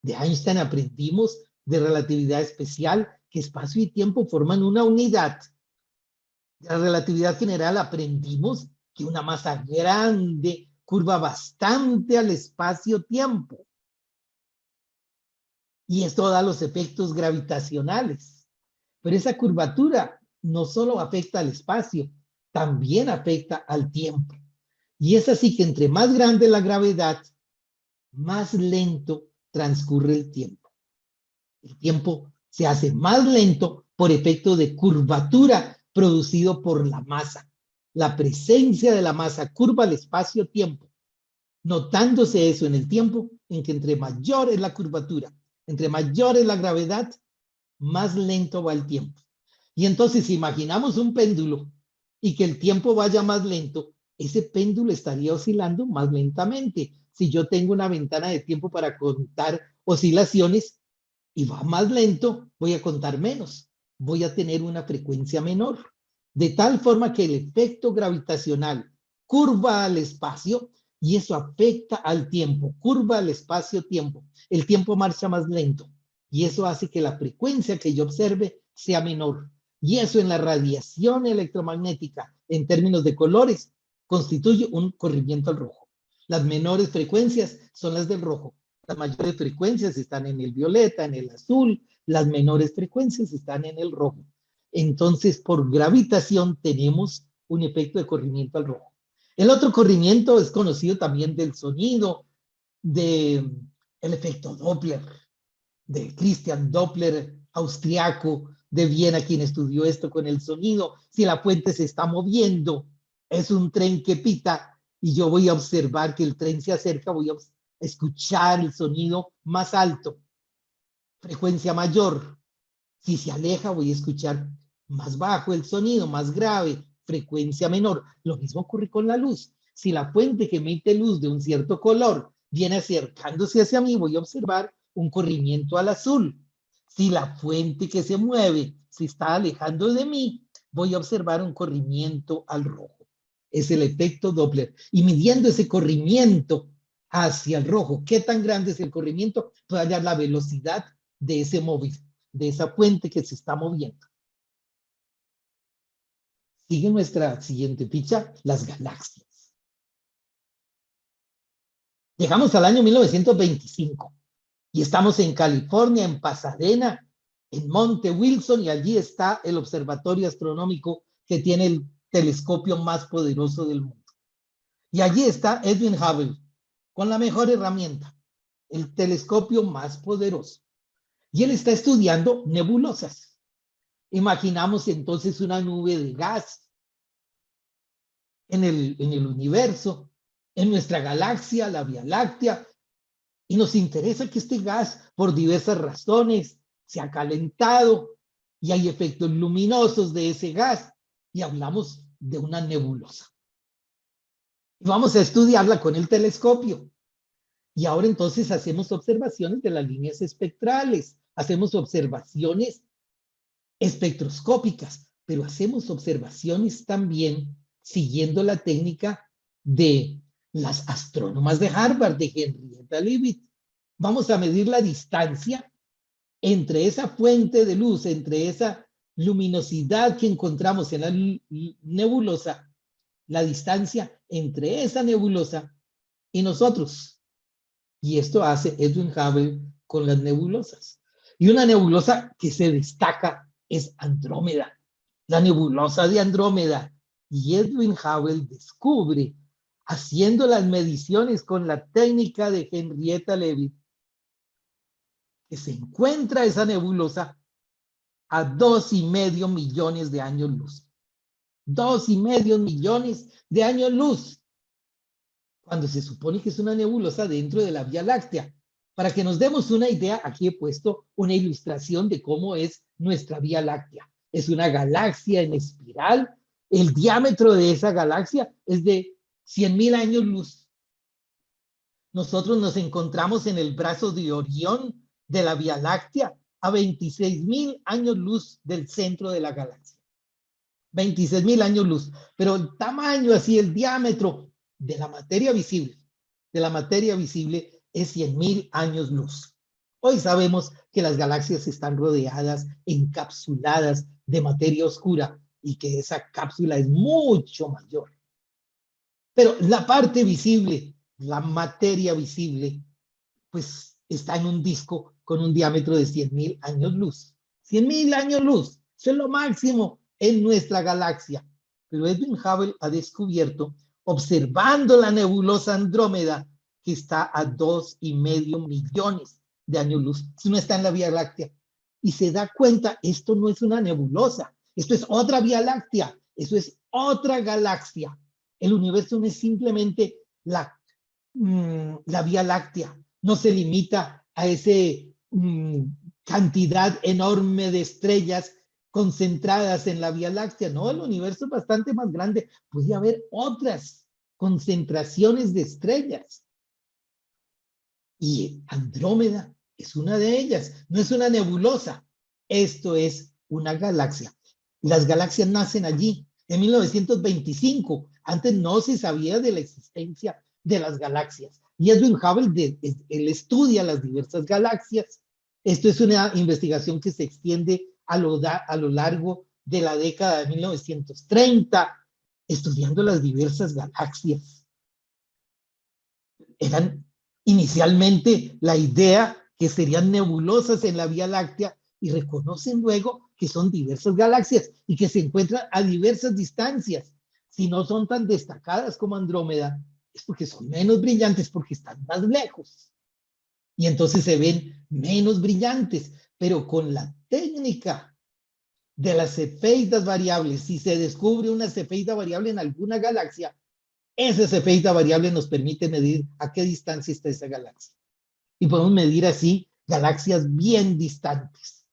De Einstein aprendimos de relatividad especial que espacio y tiempo forman una unidad. De la relatividad general aprendimos que una masa grande curva bastante al espacio-tiempo. Y esto da los efectos gravitacionales. Pero esa curvatura no solo afecta al espacio, también afecta al tiempo. Y es así que entre más grande la gravedad, más lento transcurre el tiempo. El tiempo se hace más lento por efecto de curvatura producido por la masa. La presencia de la masa curva el espacio-tiempo, notándose eso en el tiempo, en que entre mayor es la curvatura, entre mayor es la gravedad, más lento va el tiempo. Y entonces, si imaginamos un péndulo y que el tiempo vaya más lento, ese péndulo estaría oscilando más lentamente. Si yo tengo una ventana de tiempo para contar oscilaciones y va más lento, voy a contar menos. Voy a tener una frecuencia menor. De tal forma que el efecto gravitacional curva al espacio y eso afecta al tiempo, curva al espacio-tiempo. El tiempo marcha más lento y eso hace que la frecuencia que yo observe sea menor. Y eso en la radiación electromagnética, en términos de colores, constituye un corrimiento al rojo. Las menores frecuencias son las del rojo. Las mayores frecuencias están en el violeta, en el azul. Las menores frecuencias están en el rojo. Entonces, por gravitación tenemos un efecto de corrimiento al rojo. El otro corrimiento es conocido también del sonido, del efecto Doppler, de Christian Doppler, austriaco, de Viena, quien estudió esto con el sonido. Si la fuente se está moviendo, es un tren que pita y yo voy a observar que el tren se acerca, voy a escuchar el sonido más alto, frecuencia mayor. Si se aleja, voy a escuchar más bajo el sonido, más grave, frecuencia menor. Lo mismo ocurre con la luz. Si la fuente que emite luz de un cierto color viene acercándose hacia mí, voy a observar un corrimiento al azul. Si la fuente que se mueve se está alejando de mí, voy a observar un corrimiento al rojo. Es el efecto Doppler. Y midiendo ese corrimiento hacia el rojo, ¿qué tan grande es el corrimiento? Puedo hallar la velocidad de ese móvil, de esa fuente que se está moviendo. Sigue nuestra siguiente ficha, las galaxias. Llegamos al año 1925 y estamos en California, en Pasadena, en Monte Wilson, y allí está el observatorio astronómico que tiene el telescopio más poderoso del mundo. Y allí está Edwin Hubble, con la mejor herramienta, el telescopio más poderoso. Y él está estudiando nebulosas. Imaginamos entonces una nube de gas en el universo, en nuestra galaxia, la Vía Láctea, y nos interesa que este gas, por diversas razones, se ha calentado y hay efectos luminosos de ese gas, y hablamos de una nebulosa. Y vamos a estudiarla con el telescopio. Y ahora entonces hacemos observaciones de las líneas espectrales, hacemos observaciones espectroscópicas, pero hacemos observaciones también siguiendo la técnica de las astrónomas de Harvard, de Henrietta Leavitt. Vamos a medir la distancia entre esa fuente de luz, entre esa luminosidad que encontramos en la nebulosa, la distancia entre esa nebulosa y nosotros. Y esto hace Edwin Hubble con las nebulosas. Y una nebulosa que se destaca es Andrómeda, la nebulosa de Andrómeda. Y Edwin Hubble descubre, haciendo las mediciones con la técnica de Henrietta Leavitt, que se encuentra esa nebulosa a 2,5 millones de años luz. 2,5 millones de años luz. Cuando se supone que es una nebulosa dentro de la Vía Láctea. Para que nos demos una idea, aquí he puesto una ilustración de cómo es nuestra Vía Láctea. Es una galaxia en espiral. El diámetro de esa galaxia es de 100,000 años luz. Nosotros nos encontramos en el brazo de Orión de la Vía Láctea a 26,000 años luz del centro de la galaxia. 26,000 años luz. Pero el tamaño, así, el diámetro de la materia visible, es 100,000 años luz. Hoy sabemos que las galaxias están rodeadas, encapsuladas de materia oscura y que esa cápsula es mucho mayor. Pero la parte visible, la materia visible, pues está en un disco con un diámetro de 100.000 años luz. 100.000 años luz, eso es lo máximo en nuestra galaxia. Pero Edwin Hubble ha descubierto, observando la nebulosa Andrómeda, que está a 2,5 millones de años luz. Eso no está en la Vía Láctea. Y se da cuenta, esto no es una nebulosa, esto es otra Vía Láctea, eso es otra galaxia. El universo no es simplemente la Vía Láctea, no se limita a ese cantidad enorme de estrellas concentradas en la Vía Láctea. No, el universo es bastante más grande. Puede haber otras concentraciones de estrellas. Y Andrómeda es una de ellas. No es una nebulosa. Esto es una galaxia. Las galaxias nacen allí, en 1925. Antes no se sabía de la existencia de las galaxias. Y Edwin Hubble, él estudia las diversas galaxias. Esto es una investigación que se extiende a lo largo de la década de 1930, estudiando las diversas galaxias. Eran inicialmente la idea que serían nebulosas en la Vía Láctea y reconocen luego que son diversas galaxias y que se encuentran a diversas distancias. Si no son tan destacadas como Andrómeda, es porque son menos brillantes, porque están más lejos. Y entonces se ven menos brillantes, pero con la técnica de las cefeidas variables, si se descubre una cefeida variable en alguna galaxia, esa cefeida variable nos permite medir a qué distancia está esa galaxia. Y podemos medir así galaxias bien distantes.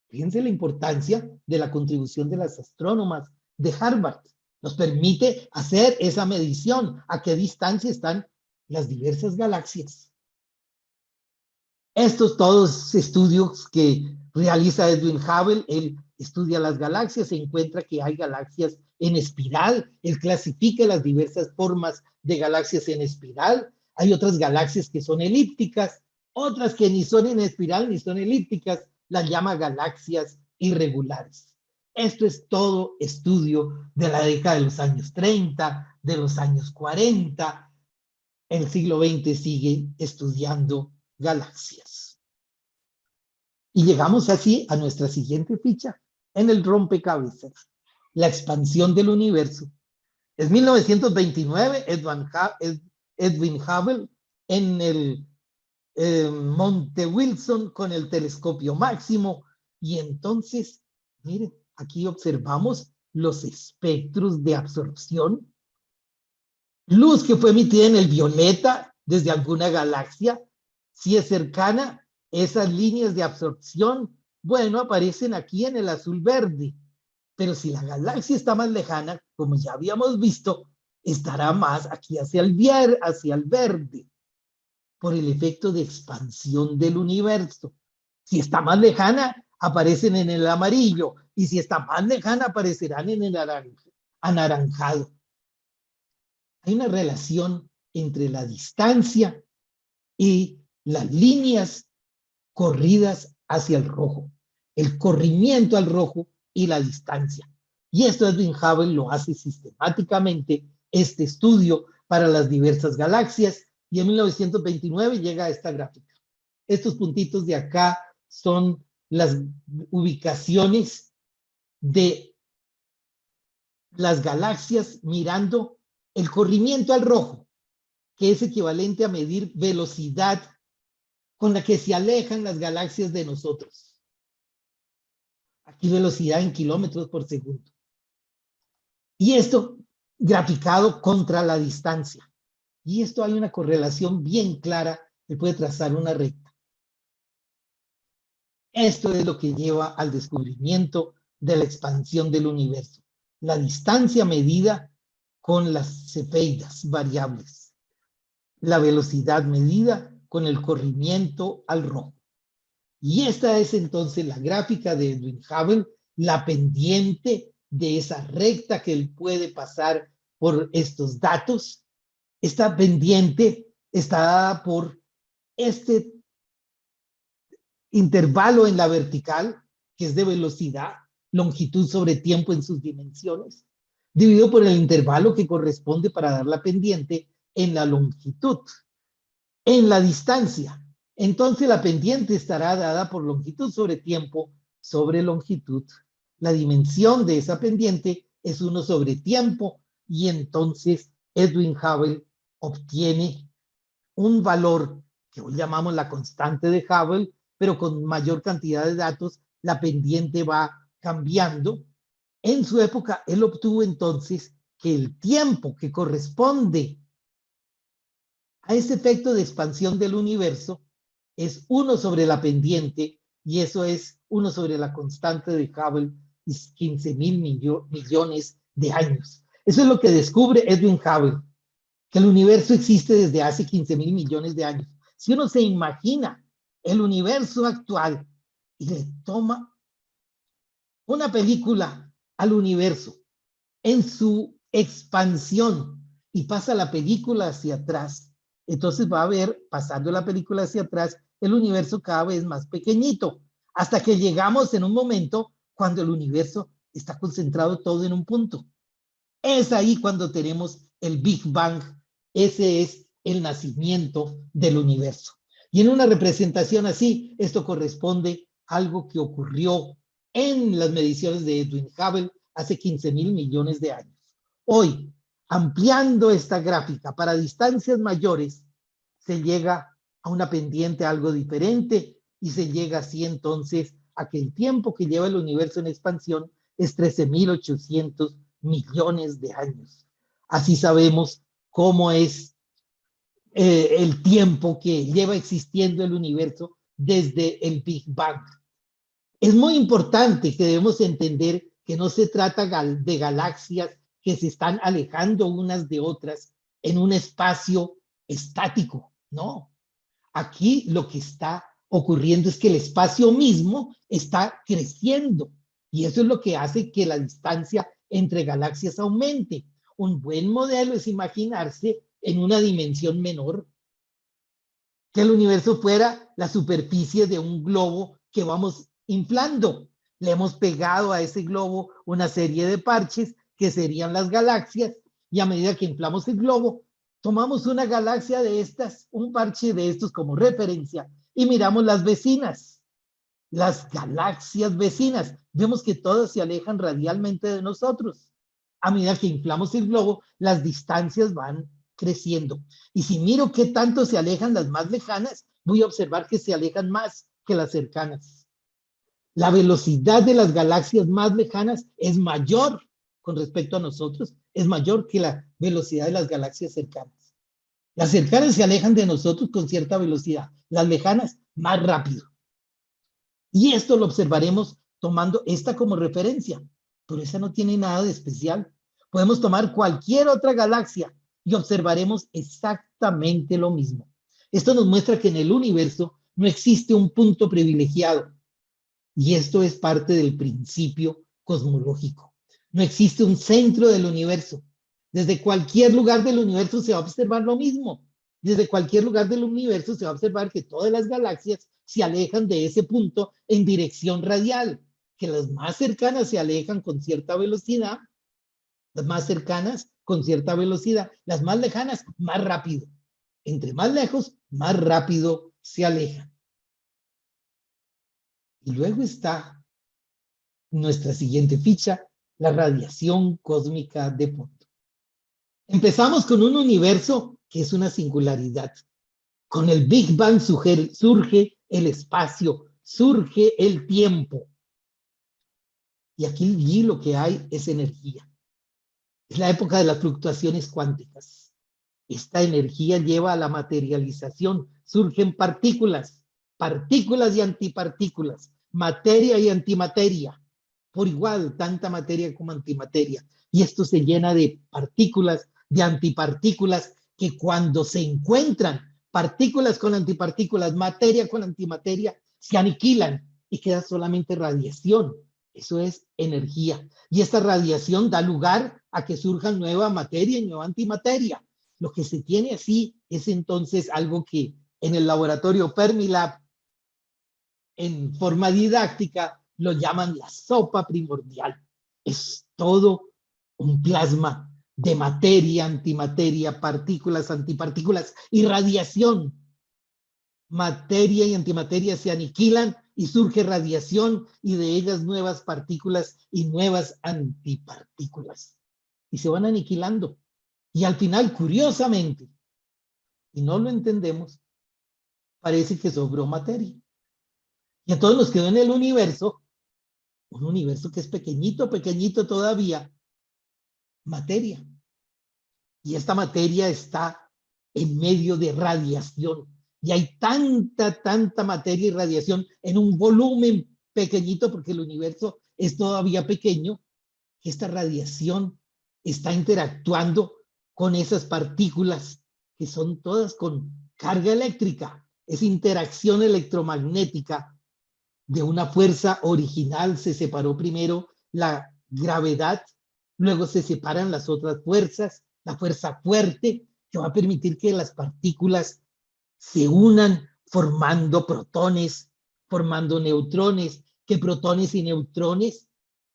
Fíjense la importancia de la contribución de las astrónomas de Harvard. Nos permite hacer esa medición, a qué distancia están las diversas galaxias. Estos todos estudios que realiza Edwin Hubble, él estudia las galaxias, se encuentra que hay galaxias en espiral, él clasifica las diversas formas de galaxias en espiral, hay otras galaxias que son elípticas, otras que ni son en espiral ni son elípticas, las llama galaxias irregulares. Esto es todo estudio de la década de los años 30, de los años 40. El siglo XX sigue estudiando galaxias. Y llegamos así a nuestra siguiente ficha en el rompecabezas, la expansión del universo. Es 1929, Edwin Hubble en el Monte Wilson con el telescopio máximo, y entonces, miren, aquí observamos los espectros de absorción, luz que fue emitida en el violeta desde alguna galaxia. Si es cercana, esas líneas de absorción, bueno, aparecen aquí en el azul verde. Pero si la galaxia está más lejana, como ya habíamos visto, estará más aquí hacia el verde, por el efecto de expansión del universo. Si está más lejana, aparecen en el amarillo, y si está más lejana, aparecerán en el anaranjado. Hay una relación entre la distancia y las líneas corridas hacia el rojo, el corrimiento al rojo y la distancia. Y esto Edwin Hubble lo hace sistemáticamente, este estudio para las diversas galaxias, y en 1929 llega a esta gráfica. Estos puntitos de acá son las ubicaciones de las galaxias mirando el corrimiento al rojo, que es equivalente a medir velocidad con la que se alejan las galaxias de nosotros. Aquí velocidad en kilómetros por segundo. Y esto graficado contra la distancia. Y esto hay una correlación bien clara que puede trazar una recta. Esto es lo que lleva al descubrimiento de la expansión del universo. La distancia medida con las cefeidas variables. La velocidad medida con el corrimiento al rojo. Y esta es entonces la gráfica de Edwin Hubble, la pendiente de esa recta que él puede pasar por estos datos. Esta pendiente está dada por este intervalo en la vertical, que es de velocidad, longitud sobre tiempo en sus dimensiones, dividido por el intervalo que corresponde para dar la pendiente en la longitud. En la distancia, entonces la pendiente estará dada por longitud sobre tiempo sobre longitud. La dimensión de esa pendiente es 1 sobre tiempo y entonces Edwin Hubble obtiene un valor que hoy llamamos la constante de Hubble, pero con mayor cantidad de datos la pendiente va cambiando. En su época él obtuvo entonces que el tiempo que corresponde a ese efecto de expansión del universo es 1 sobre la pendiente y eso es 1 sobre la constante de Hubble, y 15.000 millones de años. Eso es lo que descubre Edwin Hubble, que el universo existe desde hace 15.000 millones de años. Si uno se imagina el universo actual y le toma una película al universo en su expansión y pasa la película hacia atrás, entonces va a ver, pasando la película hacia atrás, el universo cada vez más pequeñito, hasta que llegamos en un momento cuando el universo está concentrado todo en un punto. Es ahí cuando tenemos el Big Bang. Ese es el nacimiento del universo. Y en una representación así, esto corresponde a algo que ocurrió en las mediciones de Edwin Hubble hace 15.000 millones de años. Hoy, ampliando esta gráfica para distancias mayores, se llega a una pendiente algo diferente y se llega así entonces a que el tiempo que lleva el universo en expansión es 13.800 millones de años. Así sabemos cómo es el tiempo que lleva existiendo el universo desde el Big Bang. Es muy importante que debemos entender que no se trata de galaxias que se están alejando unas de otras en un espacio estático, no. Aquí lo que está ocurriendo es que el espacio mismo está creciendo y eso es lo que hace que la distancia entre galaxias aumente. Un buen modelo es imaginarse en una dimensión menor, que el universo fuera la superficie de un globo que vamos inflando. Le hemos pegado a ese globo una serie de parches que serían las galaxias y a medida que inflamos el globo, tomamos una galaxia de estas, un parche de estos como referencia y miramos las vecinas, las galaxias vecinas. Vemos que todas se alejan radialmente de nosotros. A medida que inflamos el globo, las distancias van creciendo. Y si miro qué tanto se alejan las más lejanas, voy a observar que se alejan más que las cercanas. La velocidad de las galaxias más lejanas es mayor con respecto a nosotros, es mayor que la velocidad de las galaxias cercanas. Las cercanas se alejan de nosotros con cierta velocidad, las lejanas más rápido. Y esto lo observaremos tomando esta como referencia, pero esa no tiene nada de especial. Podemos tomar cualquier otra galaxia y observaremos exactamente lo mismo. Esto nos muestra que en el universo no existe un punto privilegiado. Y esto es parte del principio cosmológico. No existe un centro del universo. Desde cualquier lugar del universo se va a observar lo mismo. Desde cualquier lugar del universo se va a observar que todas las galaxias se alejan de ese punto en dirección radial, que las más cercanas se alejan con cierta velocidad, las más cercanas con cierta velocidad, las más lejanas más rápido. Entre más lejos, más rápido se alejan. Y luego está nuestra siguiente ficha, la radiación cósmica de fondo. Empezamos con un universo que es una singularidad. Con el Big Bang surge el espacio, surge el tiempo. Y aquí lo que hay es energía. Es la época de las fluctuaciones cuánticas. Esta energía lleva a la materialización. Surgen partículas, partículas y antipartículas, materia y antimateria. Por igual, tanta materia como antimateria. Y esto se llena de partículas, de antipartículas, que cuando se encuentran partículas con antipartículas, materia con antimateria, se aniquilan y queda solamente radiación. Eso es energía. Y esta radiación da lugar a que surjan nueva materia y nueva antimateria. Lo que se tiene así es entonces algo que en el laboratorio Fermilab, en forma didáctica, lo llaman la sopa primordial. Es todo un plasma de materia, antimateria, partículas, antipartículas y radiación. materia y antimateria se aniquilan y surge radiación y de ellas nuevas partículas y nuevas antipartículas. Y se van aniquilando. Y al final, curiosamente, y no lo entendemos, parece que sobró materia. Y entonces nos quedó en el universo, un universo que es pequeñito, pequeñito todavía, materia. Y esta materia está en medio de radiación. Y hay tanta materia y radiación en un volumen pequeñito, porque el universo es todavía pequeño, que esta radiación está interactuando con esas partículas que son todas con carga eléctrica. Es interacción electromagnética de una fuerza original. Se separó primero la gravedad, luego se separan las otras fuerzas, la fuerza fuerte que va a permitir que las partículas se unan formando protones, formando neutrones, que protones y neutrones,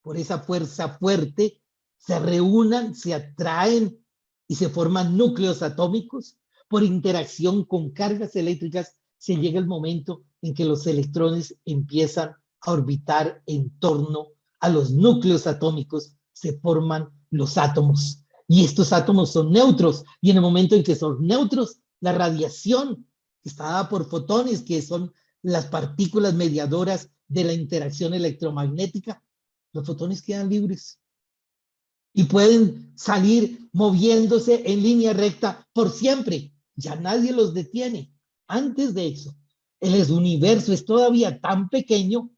por esa fuerza fuerte, se reúnan, se atraen y se forman núcleos atómicos. Por interacción con cargas eléctricas se llega el momento en que los electrones empiezan a orbitar en torno a los núcleos atómicos, se forman los átomos. Y estos átomos son neutros, y en el momento en que son neutros, la radiación está dada por fotones, que son las partículas mediadoras de la interacción electromagnética, los fotones quedan libres y pueden salir moviéndose en línea recta por siempre. Ya nadie los detiene. Antes de eso, el universo es todavía tan pequeño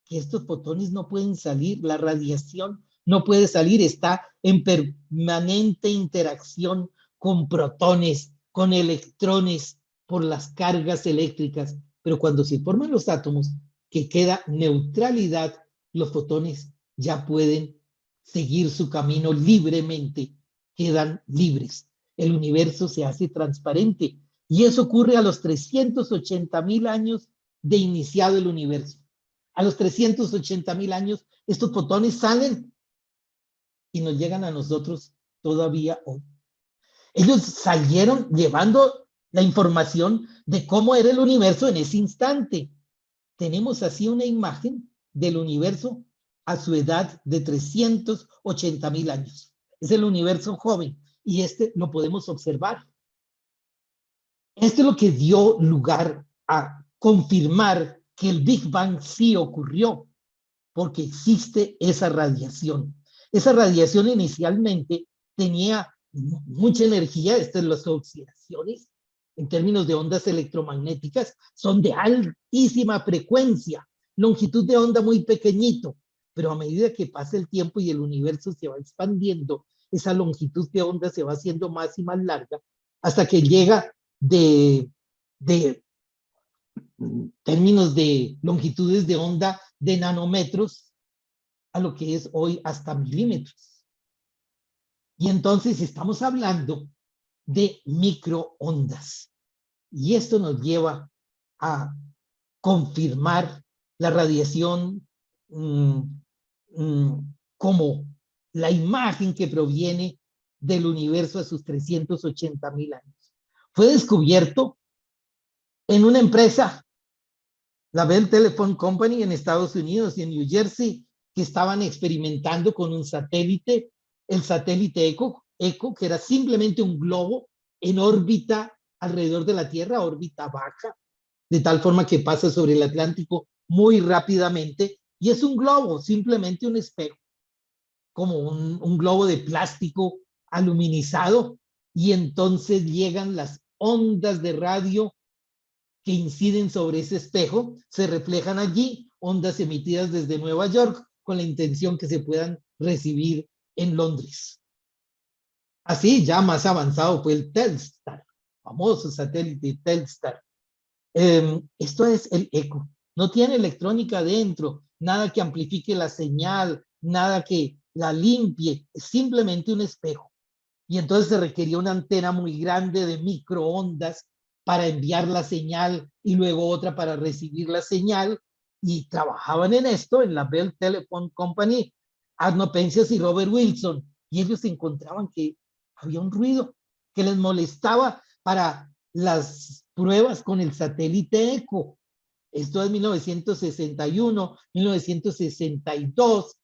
que estos fotones no pueden salir, la radiación no puede salir, está en permanente interacción con protones, con electrones, por las cargas eléctricas. Pero cuando se forman los átomos, que queda neutralidad, los fotones ya pueden seguir su camino libremente, quedan libres. El universo se hace transparente y eso ocurre a los 380.000 años de iniciado el universo. A los 380.000 años, estos fotones salen y nos llegan a nosotros todavía hoy. Ellos salieron llevando la información de cómo era el universo en ese instante. Tenemos así una imagen del universo a su edad de 380.000 años. Es el universo joven y este lo podemos observar. Esto es lo que dio lugar a confirmar que el Big Bang sí ocurrió, porque existe esa radiación. Esa radiación inicialmente tenía mucha energía. Las oxidaciones, en términos de ondas electromagnéticas, son de altísima frecuencia, longitud de onda muy pequeñito, pero a medida que pasa el tiempo y el universo se va expandiendo, esa longitud de onda se va haciendo más y más larga, hasta que llega de términos de longitudes de onda de nanómetros a lo que es hoy hasta milímetros. Y entonces estamos hablando de microondas. Y esto nos lleva a confirmar la radiación como la imagen que proviene del universo a sus 380.000 años. Fue descubierto en una empresa, la Bell Telephone Company en Estados Unidos y en New Jersey, que estaban experimentando con un satélite, el satélite ECHO, que era simplemente un globo en órbita alrededor de la Tierra, órbita baja, de tal forma que pasa sobre el Atlántico muy rápidamente, y es un globo, simplemente un espejo, como un globo de plástico aluminizado, y entonces llegan las ondas de radio que inciden sobre ese espejo, se reflejan allí, ondas emitidas desde Nueva York, con la intención que se puedan recibir en Londres. Así, ya más avanzado fue el Telstar, famoso satélite Telstar. Esto es el ECHO. No tiene electrónica dentro, nada que amplifique la señal, nada que la limpie, es simplemente un espejo. Y entonces se requería una antena muy grande de microondas para enviar la señal y luego otra para recibir la señal. Y trabajaban en esto en la Bell Telephone Company, Arno Penzias y Robert Wilson. Y ellos encontraban que había un ruido que les molestaba para las pruebas con el satélite ECO. Esto es 1961, 1962.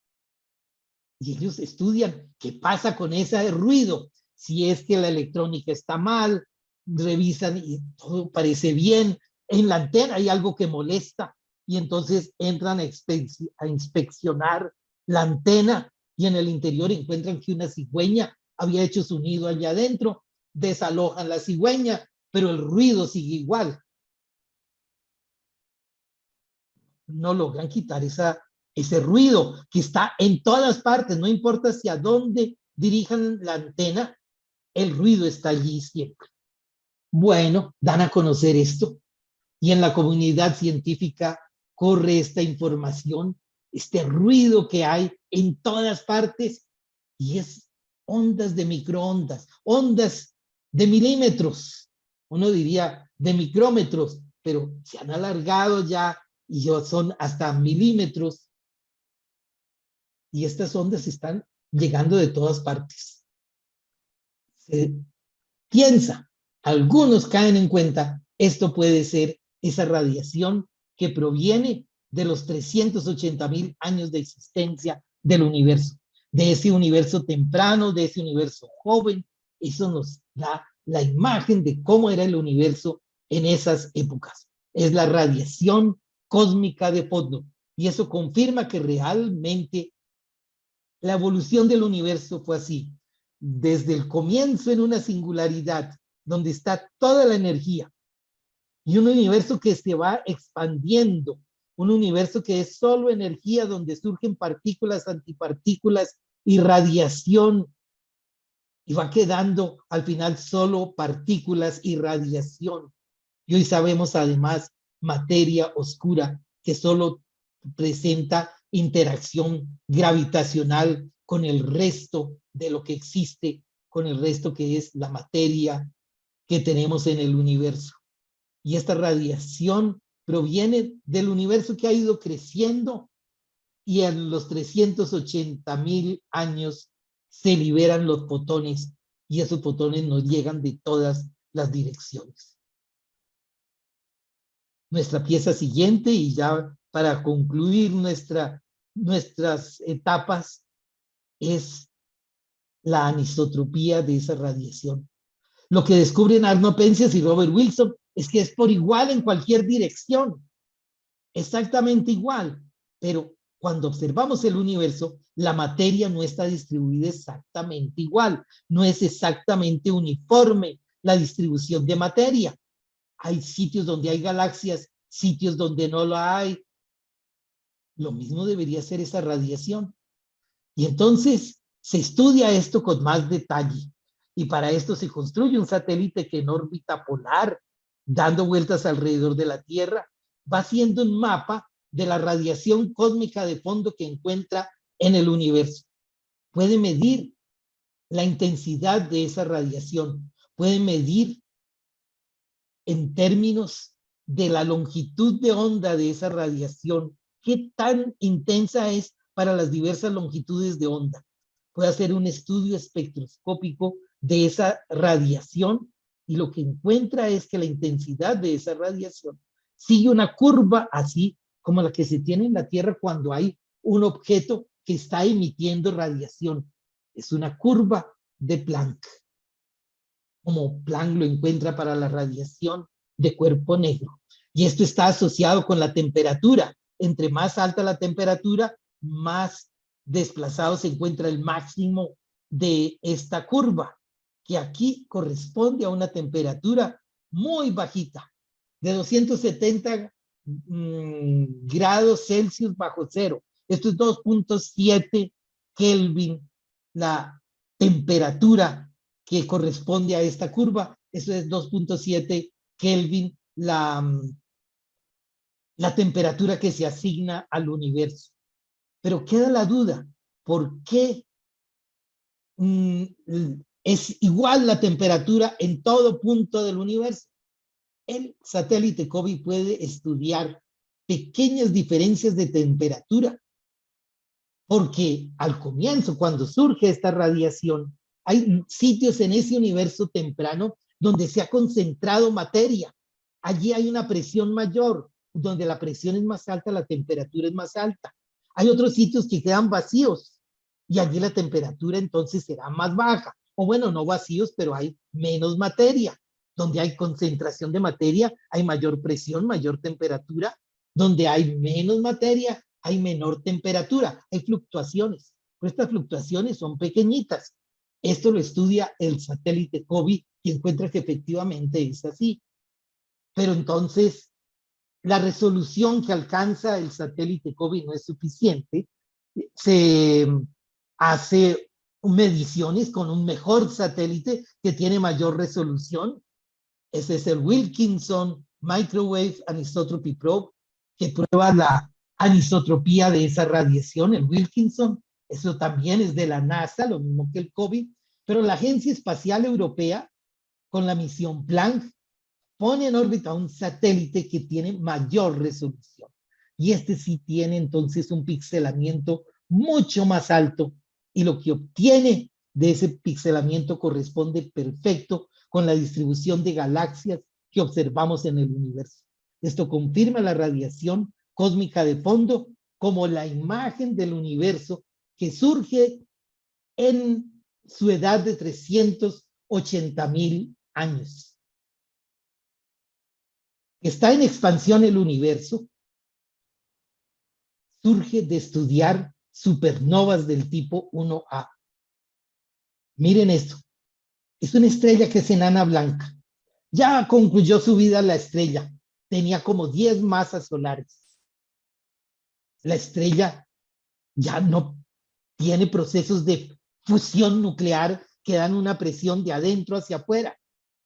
Y ellos estudian qué pasa con ese ruido. Si es que la electrónica está mal, revisan y todo parece bien. En la antena hay algo que molesta y entonces entran a inspeccionar la antena y en el interior encuentran que una cigüeña había hecho su nido allá adentro. Desalojan la cigüeña, pero el ruido sigue igual. No logran quitar ese ruido que está en todas partes, no importa hacia dónde dirijan la antena, el ruido está allí siempre. Bueno, dan a conocer esto y en la comunidad científica corre esta información, este ruido que hay en todas partes y es ondas de microondas, ondas de milímetros, uno diría de micrómetros, pero se han alargado ya y son hasta milímetros y estas ondas están llegando de todas partes. Se piensa, algunos caen en cuenta, esto puede ser esa radiación que proviene de los 380.000 años de existencia del universo, de ese universo temprano, de ese universo joven. Eso nos da la imagen de cómo era el universo en esas épocas. Es la radiación cósmica de fondo. Y eso confirma que realmente la evolución del universo fue así. Desde el comienzo en una singularidad, donde está toda la energía, y un universo que se va expandiendo, un universo que es solo energía, donde surgen partículas, antipartículas y radiación, y va quedando al final solo partículas y radiación. Y hoy sabemos además materia oscura que solo presenta interacción gravitacional con el resto de lo que existe, con el resto que es la materia que tenemos en el universo. Y esta radiación proviene del universo que ha ido creciendo y en los 380.000 años se liberan los fotones y esos fotones nos llegan de todas las direcciones. Nuestra pieza siguiente, y ya para concluir nuestras etapas, es la anisotropía de esa radiación. Lo que descubren Arno Penzias y Robert Wilson es que es por igual en cualquier dirección, exactamente igual, pero cuando observamos el universo, la materia no está distribuida exactamente igual, no es exactamente uniforme la distribución de materia. Hay sitios donde hay galaxias, sitios donde no lo hay. Lo mismo debería ser esa radiación. Y entonces se estudia esto con más detalle. Y para esto se construye un satélite que en órbita polar, dando vueltas alrededor de la Tierra, va haciendo un mapa de la radiación cósmica de fondo que encuentra en el universo. Puede medir la intensidad de esa radiación, puede medir en términos de la longitud de onda de esa radiación, qué tan intensa es para las diversas longitudes de onda. Puede hacer un estudio espectroscópico de esa radiación y lo que encuentra es que la intensidad de esa radiación sigue una curva así como la que se tiene en la Tierra cuando hay un objeto que está emitiendo radiación. Es una curva de Planck, como Planck lo encuentra para la radiación de cuerpo negro. Y esto está asociado con la temperatura. Entre más alta la temperatura, más desplazado se encuentra el máximo de esta curva, que aquí corresponde a una temperatura muy bajita, de 270 grados Celsius bajo cero. Esto es 2.7 Kelvin, la temperatura que corresponde a esta curva. Eso es 2.7 Kelvin, la temperatura que se asigna al universo. Pero queda la duda, ¿por qué es igual la temperatura en todo punto del universo? El satélite COBE puede estudiar pequeñas diferencias de temperatura, porque al comienzo, cuando surge esta radiación, hay sitios en ese universo temprano donde se ha concentrado materia Allí hay una presión mayor, donde la presión es más alta, la temperatura es más alta. Hay otros sitios que quedan vacíos y allí la temperatura entonces será más baja. O bueno, no vacíos, pero hay menos materia. Donde hay concentración de materia, hay mayor presión, mayor temperatura. Donde hay menos materia, hay menor temperatura. Hay fluctuaciones. Pero estas fluctuaciones son pequeñitas. Esto lo estudia el satélite COBE y encuentra que efectivamente es así. Pero entonces, la resolución que alcanza el satélite COBE no es suficiente. Se hace mediciones con un mejor satélite que tiene mayor resolución. Ese es el Wilkinson Microwave Anisotropy Probe, que prueba la anisotropía de esa radiación, el Wilkinson. Eso también es de la NASA, lo mismo que el COBE. Pero la Agencia Espacial Europea, con la misión Planck, pone en órbita un satélite que tiene mayor resolución. Y este sí tiene entonces un pixelamiento mucho más alto. Y lo que obtiene de ese pixelamiento corresponde perfecto con la distribución de galaxias que observamos en el universo. Esto confirma la radiación cósmica de fondo como la imagen del universo que surge en su edad de 380.000 años. Está en expansión el universo, surge de estudiar supernovas del tipo 1A. Miren esto, es una estrella que es enana blanca. Ya concluyó su vida la estrella, tenía como 10 masas solares. La estrella ya no tiene procesos de fusión nuclear que dan una presión de adentro hacia afuera,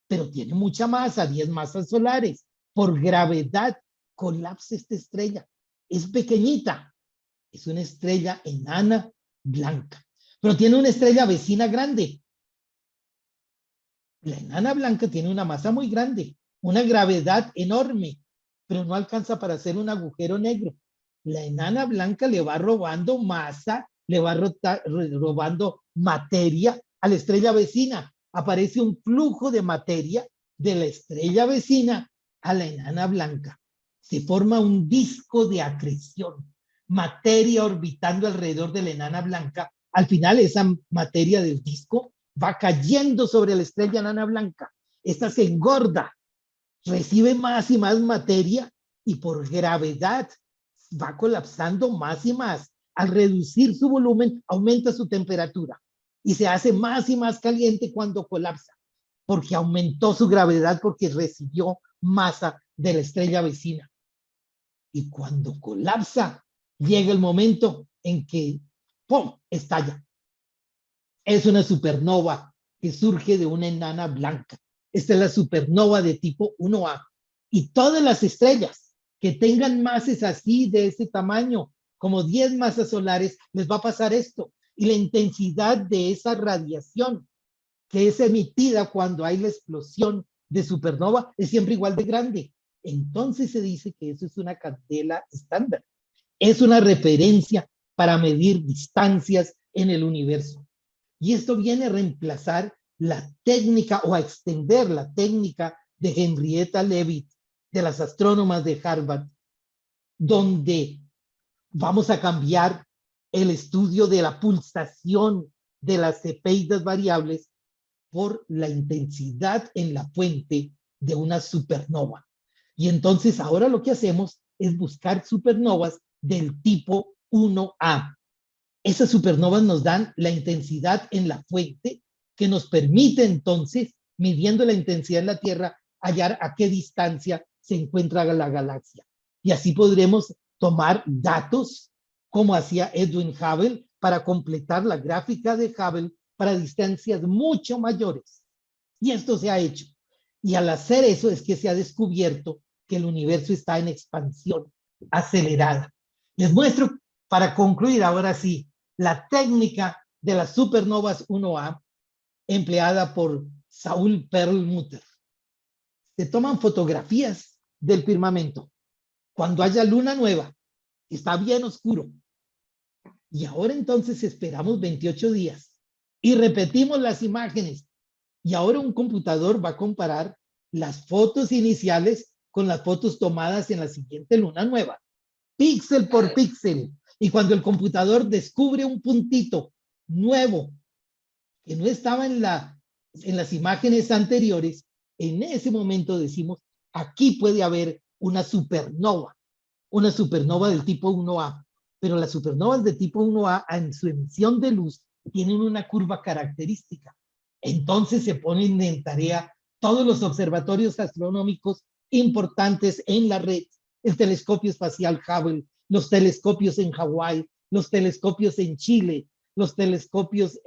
pero tiene mucha masa, 10 masas solares. Por gravedad colapsa esta estrella. Es pequeñita, es una estrella enana blanca, pero tiene una estrella vecina grande. La enana blanca tiene una masa muy grande, una gravedad enorme, pero no alcanza para hacer un agujero negro. La enana blanca le va robando masa, le va robando materia a la estrella vecina. Aparece un flujo de materia de la estrella vecina a la enana blanca. Se forma un disco de acreción, materia orbitando alrededor de la enana blanca. Al final esa materia del disco va cayendo sobre la estrella enana blanca. Esta se engorda, recibe más y más materia y por gravedad va colapsando más y más. Al reducir su volumen, aumenta su temperatura y se hace más y más caliente cuando colapsa, porque aumentó su gravedad, porque recibió masa de la estrella vecina. Y cuando colapsa, llega el momento en que ¡pum!, estalla. Es una supernova que surge de una enana blanca. Esta es la supernova de tipo 1A. Y todas las estrellas que tengan masas así, de ese tamaño, como 10 masas solares, les va a pasar esto. Y la intensidad de esa radiación que es emitida cuando hay la explosión de supernova es siempre igual de grande. Entonces se dice que eso es una candela estándar. Es una referencia para medir distancias en el universo. Y esto viene a reemplazar la técnica o a extender la técnica de Henrietta Leavitt, de las astrónomas de Harvard, donde vamos a cambiar el estudio de la pulsación de las cefeidas variables por la intensidad en la fuente de una supernova. Y entonces ahora lo que hacemos es buscar supernovas del tipo 1A. Esas supernovas nos dan la intensidad en la fuente que nos permite entonces, midiendo la intensidad en la Tierra, hallar a qué distancia se encuentra la galaxia. Y así podremos tomar datos como hacía Edwin Hubble para completar la gráfica de Hubble para distancias mucho mayores. Y esto se ha hecho. Y al hacer eso es que se ha descubierto que el universo está en expansión acelerada. Les muestro, para concluir ahora sí, la técnica de las supernovas 1A empleada por Saul Perlmutter. Se toman fotografías del firmamento cuando haya luna nueva, está bien oscuro. Y ahora entonces esperamos 28 días y repetimos las imágenes. Y ahora un computador va a comparar las fotos iniciales con las fotos tomadas en la siguiente luna nueva, píxel por píxel. Y cuando el computador descubre un puntito nuevo que no estaba en las imágenes anteriores, en ese momento decimos, aquí puede haber una supernova del tipo 1A. Pero las supernovas de tipo 1A en su emisión de luz tienen una curva característica. Entonces se ponen en tarea todos los observatorios astronómicos importantes en la red, el telescopio espacial Hubble, los telescopios en Hawái, los telescopios en Chile, los telescopios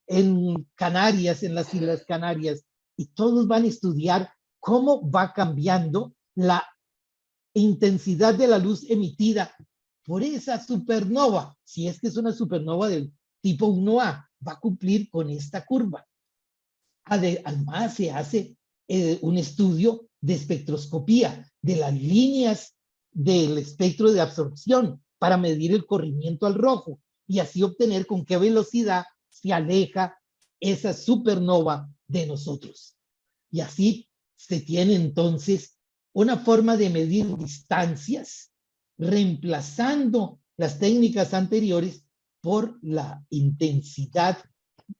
en Canarias, en las Islas Canarias, y todos van a estudiar cómo va cambiando la intensidad de la luz emitida por esa supernova. Si es que es una supernova del tipo 1A, va a cumplir con esta curva. Además, se hace un estudio de espectroscopía de las líneas del espectro de absorción para medir el corrimiento al rojo y así obtener con qué velocidad se aleja esa supernova de nosotros. Y así se tiene entonces una forma de medir distancias, reemplazando las técnicas anteriores por la intensidad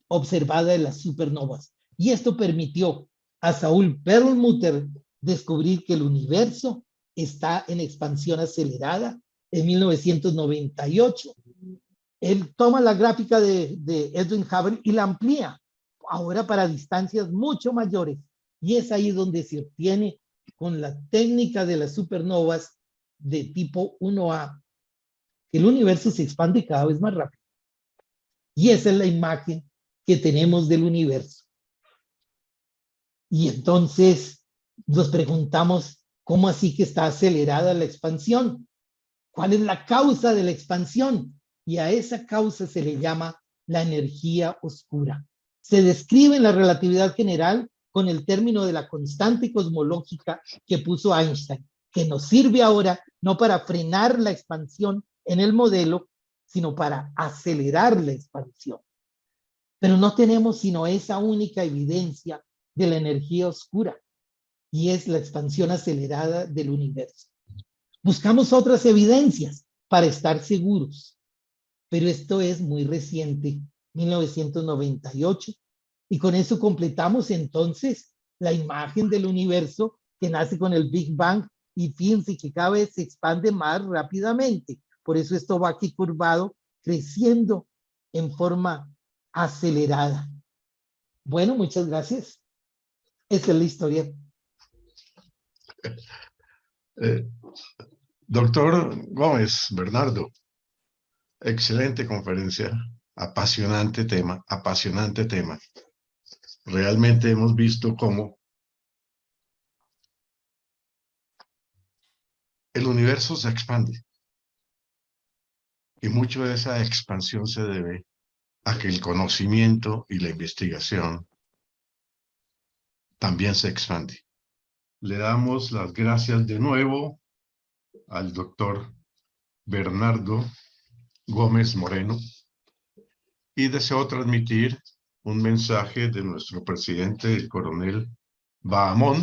observada de las supernovas. Y esto permitió a Saúl Perlmutter descubrir que el universo está en expansión acelerada en 1998. Él toma la gráfica de Edwin Hubble y la amplía, ahora para distancias mucho mayores. Y es ahí donde se obtiene con la técnica de las supernovas de tipo 1A, que el universo se expande cada vez más rápido. Y esa es la imagen que tenemos del universo. Y entonces nos preguntamos, ¿cómo así que está acelerada la expansión? ¿Cuál es la causa de la expansión? Y a esa causa se le llama la energía oscura. Se describe en la relatividad general con el término de la constante cosmológica que puso Einstein, que nos sirve ahora no para frenar la expansión en el modelo, sino para acelerar la expansión. Pero no tenemos sino esa única evidencia de la energía oscura, y es la expansión acelerada del universo. Buscamos otras evidencias para estar seguros, pero esto es muy reciente, 1998, y con eso completamos entonces la imagen del universo que nace con el Big Bang, y fíjense que cada vez se expande más rápidamente. Por eso esto va aquí curvado, creciendo en forma acelerada. Bueno, muchas gracias. Esa es la historia. Doctor Gómez, Bernardo, excelente conferencia, apasionante tema, apasionante tema. Realmente hemos visto cómo el universo se expande y mucho de esa expansión se debe a que el conocimiento y la investigación también se expande. Le damos las gracias de nuevo al doctor Bernardo Gómez Moreno y deseo transmitir un mensaje de nuestro presidente, el coronel Bahamón,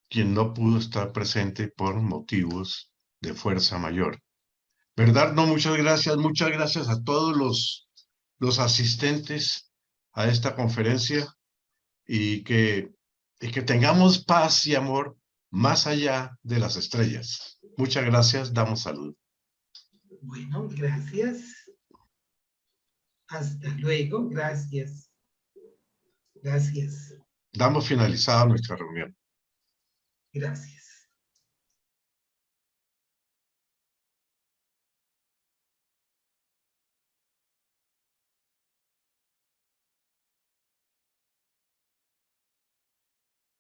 quien no pudo estar presente por motivos de fuerza mayor. Bernardo, muchas gracias a todos los asistentes a esta conferencia y que tengamos paz y amor más allá de las estrellas. Muchas gracias, damos salud. Bueno, gracias. Hasta luego, gracias. Gracias. Damos finalizada nuestra reunión. Gracias.